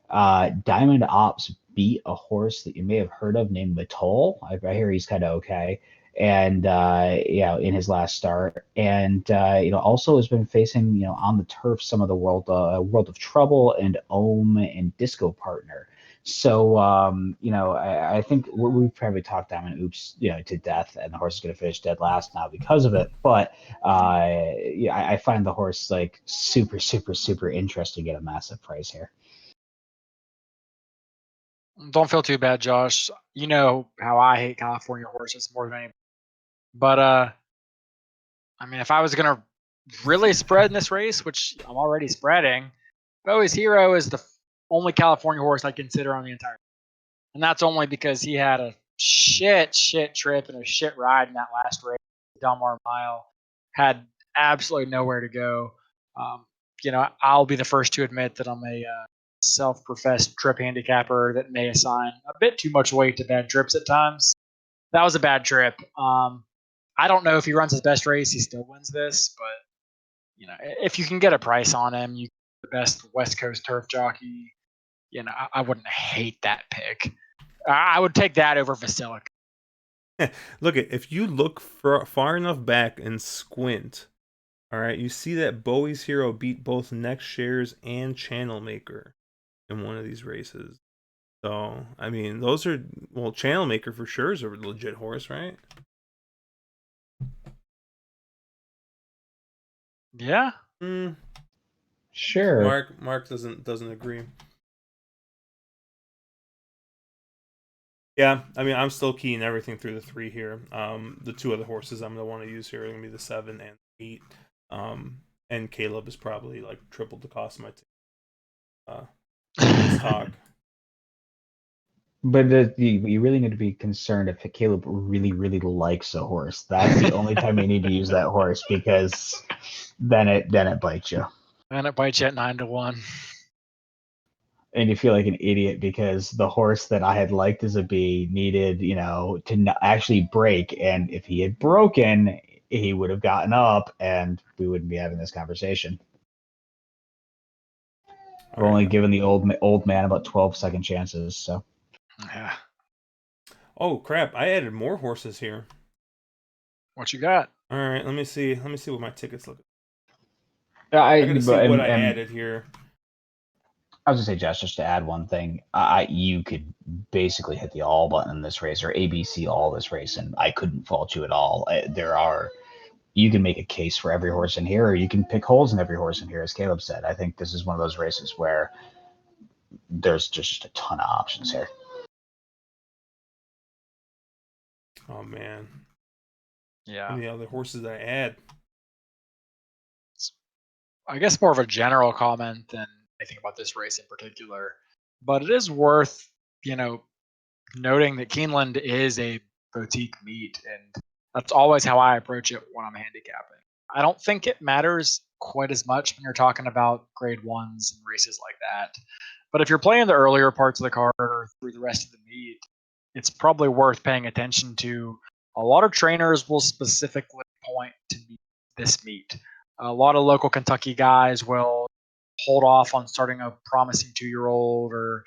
Diamond Ops beat a horse that you may have heard of named Matol. I hear he's kind of okay. And in his last start, and also has been facing on the turf some of the World of Trouble and Ohm and Disco Partner. So I think we've probably talked Diamond Oops to death, and the horse is going to finish dead last now because of it. But I find the horse like super super super interesting at a massive price here. Don't feel too bad, Josh. You know how I hate California horses more than anything. But if I was gonna really spread in this race, which I'm already spreading, Bowie's Hero is the only California horse I consider on the entire. And that's only because he had a shit trip and a shit ride in that last race, Delmar Mile. Had absolutely nowhere to go. I'll be the first to admit that I'm a self-professed trip handicapper that may assign a bit too much weight to bad trips at times. That was a bad trip. I don't know if he runs his best race, he still wins this, but if you can get a price on him, you the best West Coast turf jockey. I wouldn't hate that pick. I would take that over Vasilic. Look, if you look far enough back and squint, all right, you see that Bowie's Hero beat both Next Shares and Channel Maker in one of these races. So, I mean, those are, well, Channel Maker for sure is a legit horse, right? Yeah. Sure. Mark doesn't agree. Yeah, I mean, I'm still keying everything through the 3 here. The 2 other horses I'm going to want to use here are going to be the 7 and 8. And Caleb is probably like triple the cost of my this talk. But you really need to be concerned if Caleb really, really likes a horse. That's the only time you need to use that horse, because then it bites you. And it bites you at 9-1. And you feel like an idiot because the horse that I had liked as a B needed, to actually break. And if he had broken, he would have gotten up and we wouldn't be having this conversation. I've only given the old man about 12 second chances. So. Yeah. Oh crap! I added more horses here. What you got? All right, let me see what my tickets look. I gotta see what I added here. I was gonna say, Josh, just to add one thing, you could basically hit the all button in this race, or ABC all this race, and I couldn't fault you at all. You can make a case for every horse in here, or you can pick holes in every horse in here, as Caleb said. I think this is one of those races where there's just a ton of options here. Oh man. Yeah. How many other horses did I add? I guess more of a general comment than anything about this race in particular. But it is worth, noting that Keeneland is a boutique meet, and that's always how I approach it when I'm handicapping. I don't think it matters quite as much when you're talking about grade ones and races like that. But if you're playing the earlier parts of the card or through the rest of the meet, it's probably worth paying attention to. A lot of trainers will specifically point to this meet. A lot of local Kentucky guys will hold off on starting a promising 2-year-old, or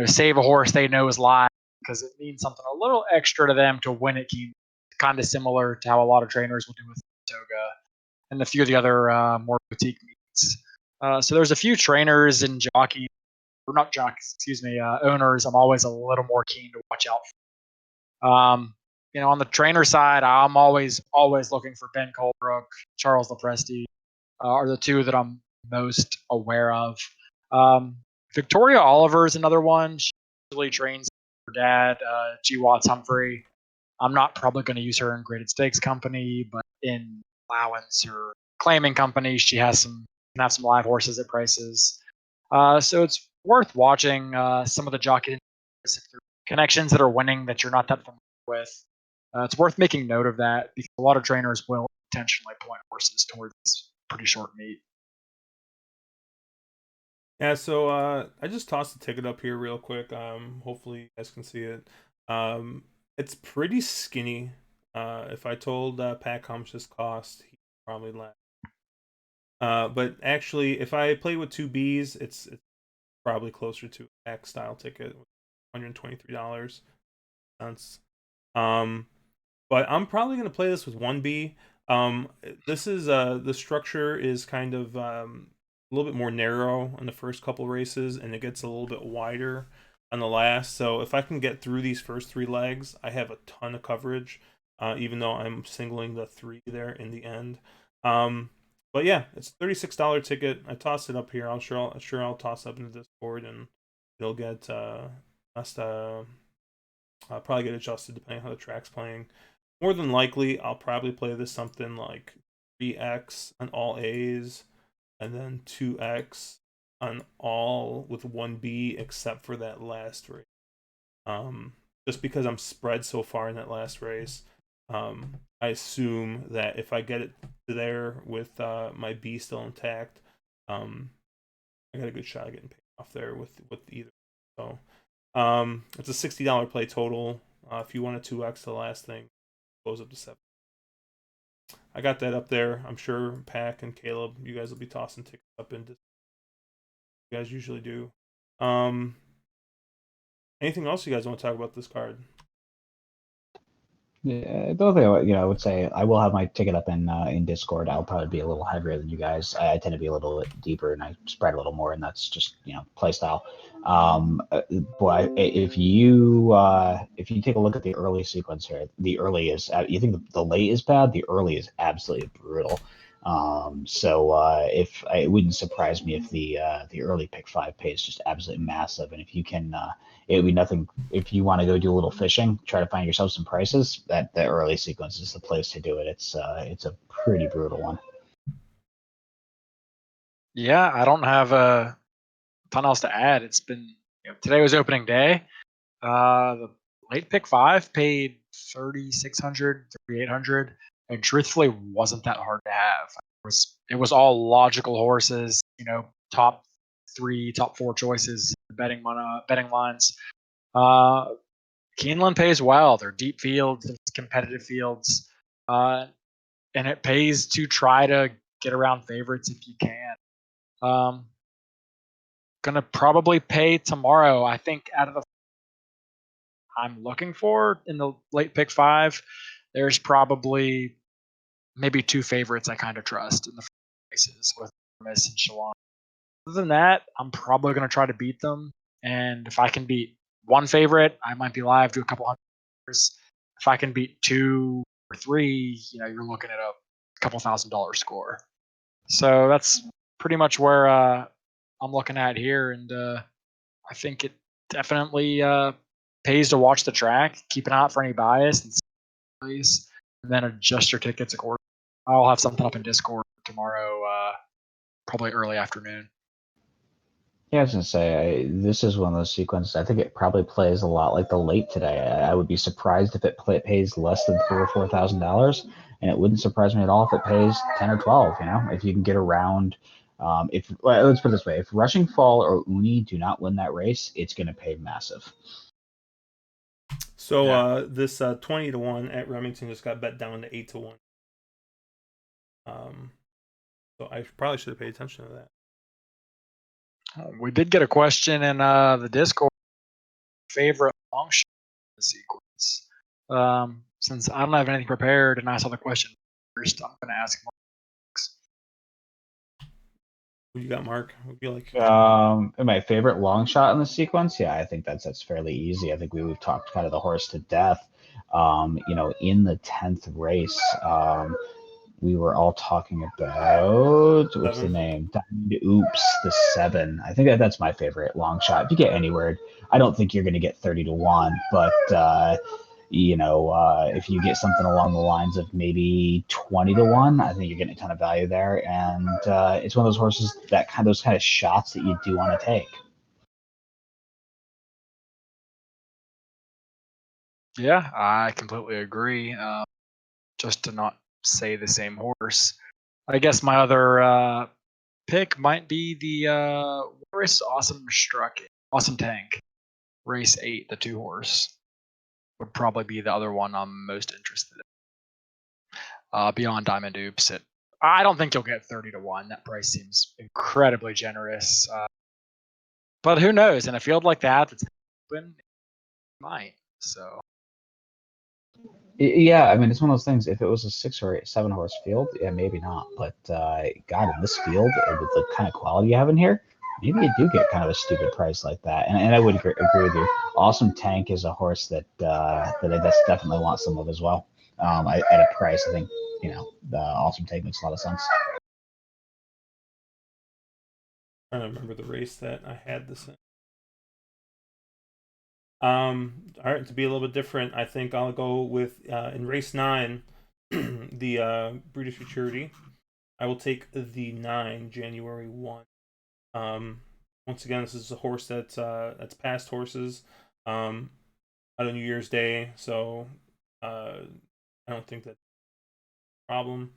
save a horse they know is live because it means something a little extra to them to win at Keeneland. Kind of similar to how a lot of trainers will do with Toga and a few of the other more boutique meets. So there's a few trainers and jockeys, or not jockeys, excuse me, owners I'm always a little more keen to watch out for. On the trainer side, I'm always looking for Ben Colebrook, Charles Lepresti, are the 2 that I'm most aware of. Victoria Oliver is another one. She usually trains her dad, G. Watts Humphrey. I'm not probably going to use her in graded stakes company, but in allowance or claiming company, she can have some live horses at prices. So it's worth watching some of the jockey connections that are winning that you're not that familiar with. It's worth making note of that because a lot of trainers will intentionally point horses towards this pretty short meet. Yeah, so I just tossed the ticket up here real quick. Hopefully you guys can see it. It's pretty skinny. If I told Pat how much this cost, he'd probably laugh. But actually, if I play with 2 Bs, it's probably closer to X style ticket, $123. But I'm probably gonna play this with 1B. This is the structure is kind of a little bit more narrow on the first couple races, and it gets a little bit wider on the last. So if I can get through these first 3 legs, I have a ton of coverage, even though I'm singling the 3 there in the end. But yeah, it's a $36 ticket. I tossed it up here. I'll toss up into Discord, and it'll get probably get adjusted depending on how the track's playing. More than likely, I'll probably play this something like 3x on all A's, and then 2x on all with 1B, except for that last race. Just because I'm spread so far in that last race, I assume that if I get it to there with my B still intact, I got a good shot of getting paid off there with either. So it's a $60 play total. If you want a 2x, the last thing goes up to 7. I got that up there. I'm sure Pack and Caleb, you guys will be tossing tickets up into. You guys usually do. Um, Anything else you guys want to talk about this card? Yeah, the other thing I would say I will have my ticket up in Discord. I'll probably be a little heavier than you guys. I tend to be a little bit deeper and I spread a little more, and that's just play style. But if you take a look at the early sequence here, the early is you think the late is bad, the early is absolutely brutal. If it wouldn't surprise me if the early pick five pay is just absolutely massive, and if you can, it would be nothing if you want to go do a little fishing, try to find yourself some prices. That the early sequence is the place to do it. It's a pretty brutal one. Yeah, I don't have a ton else to add. It's been today was opening day. The late pick five paid 3,600, 3,800, and truthfully wasn't that hard to have. It was all logical horses. Top three, top four choices, betting lines. Keeneland pays well. They're deep fields, it's competitive fields, and it pays to try to get around favorites if you can. Gonna probably pay tomorrow. I think out of the I'm looking for in the late pick five, there's probably maybe two favorites I kind of trust in the races with Miss and Shalon. Other than that, I'm probably going to try to beat them. And if I can beat one favorite, I might be live to a couple $100. If I can beat two or three, you're looking at a couple $1,000 score. So that's pretty much where I'm looking at here. And I think it definitely pays to watch the track, keep an eye out for any bias, and then adjust your tickets accordingly. I'll have something up in Discord tomorrow, probably early afternoon. Yeah, I was gonna say this is one of those sequences. I think it probably plays a lot like the late today. I would be surprised if it pays less than $3,000 or $4,000, and it wouldn't surprise me at all if it pays 10 or 12. If you can get around. Let's put it this way: if Rushing Fall or Uni do not win that race, it's going to pay massive. So this 20-1 at Remington just got bet down to 8-1. So I probably should have paid attention to that. We did get a question in the Discord. Favorite long shot in the sequence. Since I don't have anything prepared and I saw the question first, I'm going to ask Mark. Who you got, Mark? Who you like? My favorite long shot in the sequence, yeah, I think that's fairly easy. I think we've talked kind of the horse to death. In the 10th race, we were all talking about what's the name? Oops, the 7. I think that's my favorite long shot. If you get anywhere, I don't think you're going to get 30-1, but if you get something along the lines of maybe 20-1, I think you're getting a ton of value there. And it's one of those horses those kind of shots that you do want to take. Yeah, I completely agree. Just to not say the same horse, I guess my other pick might be the Warris Awesome Tank, race 8, the 2 horse. Would probably be the other one I'm most interested in. Beyond Diamond Oops, I don't think you'll get 30-1. That price seems incredibly generous. But who knows? In a field like that's open, it might. So. Yeah, I mean, it's one of those things. If it was a 6 or 7 horse field, yeah, maybe not. But God, in this field, with the kind of quality you have in here, maybe you do get kind of a stupid price like that. And I would agree with you. Awesome Tank is a horse that I definitely want some of as well. At a price, I think the Awesome Tank makes a lot of sense. I'm trying to remember the race that I had this in. All right, to be a little bit different, I think I'll go with in race 9, the British Futurity. I will take the 9 January 1. Once again, this is a horse that's past horses out on New Year's Day, so I don't think that's a problem.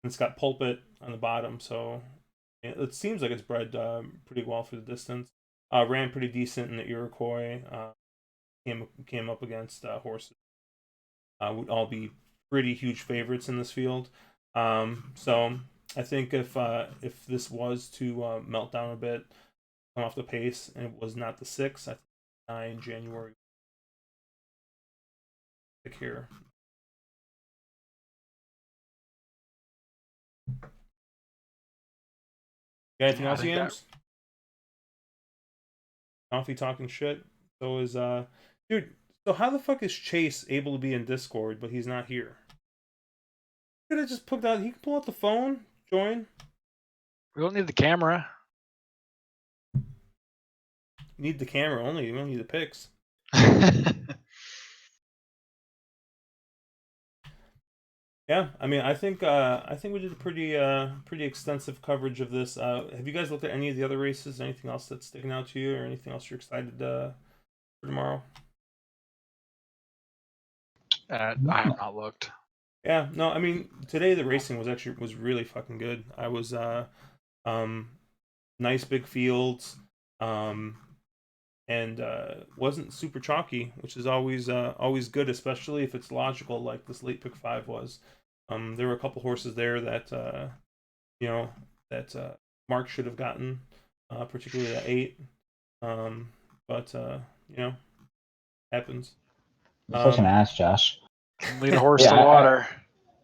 It's got pulpit on the bottom, so it seems like it's bred pretty well for the distance. Ran pretty decent in the Iroquois. Came up against horses would all be pretty huge favorites in this field. So I think if this was to melt down a bit, come off the pace, and it was not the 6, I think 9 January pick here. Got anything else, Yams? Coffee talking shit. So is dude. So how the fuck is Chase able to be in Discord but he's not here? Could have just put out. He can pull out the phone, join. We don't need the camera. You need the camera only. You don't need the pics. Yeah, I mean, I think we did a pretty extensive coverage of this. Have you guys looked at any of the other races? Anything else that's sticking out to you, or anything else you're excited for tomorrow? I have not looked. Yeah, no, I mean today the racing was really fucking good. I was nice big fields, and wasn't super chalky, which is always good, especially if it's logical like this late pick 5 was. There were a couple horses there that that Mark should have gotten, particularly at 8. But happens. Such an ass, Josh. Lead a horse to water.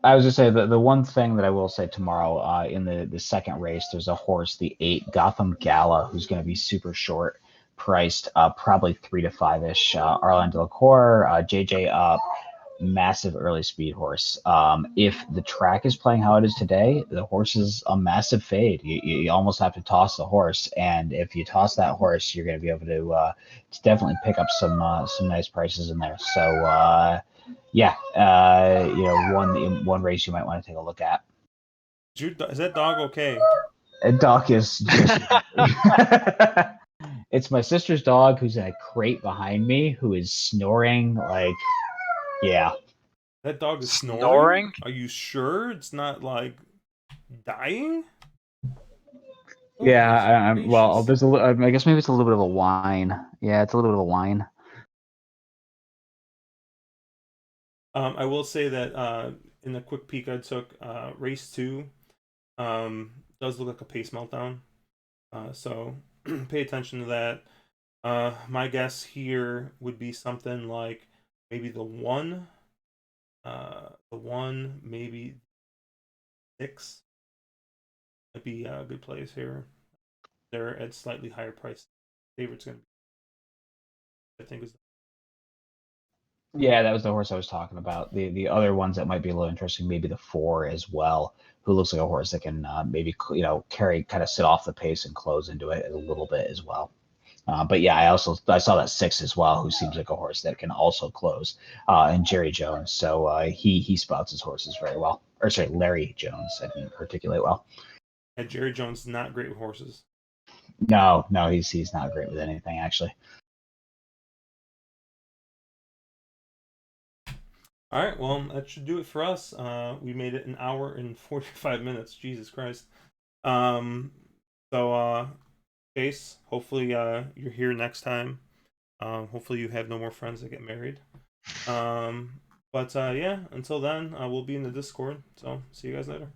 I was just say the one thing that I will say tomorrow in the second race, there's a horse, the 8 Gotham Gala, who's going to be super short priced, probably 3 to 5-ish. Arlen Delacour, JJ Up, massive early speed horse. If the track is playing how it is today, the horse is a massive fade. You almost have to toss the horse, and if you toss that horse, you're going to be able to definitely pick up some nice prices in there. So yeah, one race you might want to take a look at. Is that dog okay? Doc is just. It's my sister's dog who's in a crate behind me who is snoring like, yeah. That dog is snoring? Are you sure it's not like dying? Yeah, well, there's I guess maybe it's a little bit of a whine. Yeah, it's a little bit of a whine. I will say that in the quick peek I took, race 2 does look like a pace meltdown. So pay attention to that. My guess here would be something like maybe the 1, maybe 6 might be good plays here. They're at slightly higher price. Favorite's gonna be, I think, is. Yeah, that was the horse I was talking about. The other ones that might be a little interesting, maybe the 4 as well, who looks like a horse that can maybe kind of sit off the pace and close into it a little bit as well. But yeah, I saw that 6 as well, who seems like a horse that can also close, and Jerry Jones. So he spots his horses very well. Or sorry, Larry Jones. I didn't articulate well. And Jerry Jones not great with horses. No, he's not great with anything actually. All right, well, that should do it for us. We made it an hour and 45 minutes. Jesus Christ. So, Chase, hopefully you're here next time. Hopefully you have no more friends that get married. But yeah, until then, we'll be in the Discord. So, see you guys later.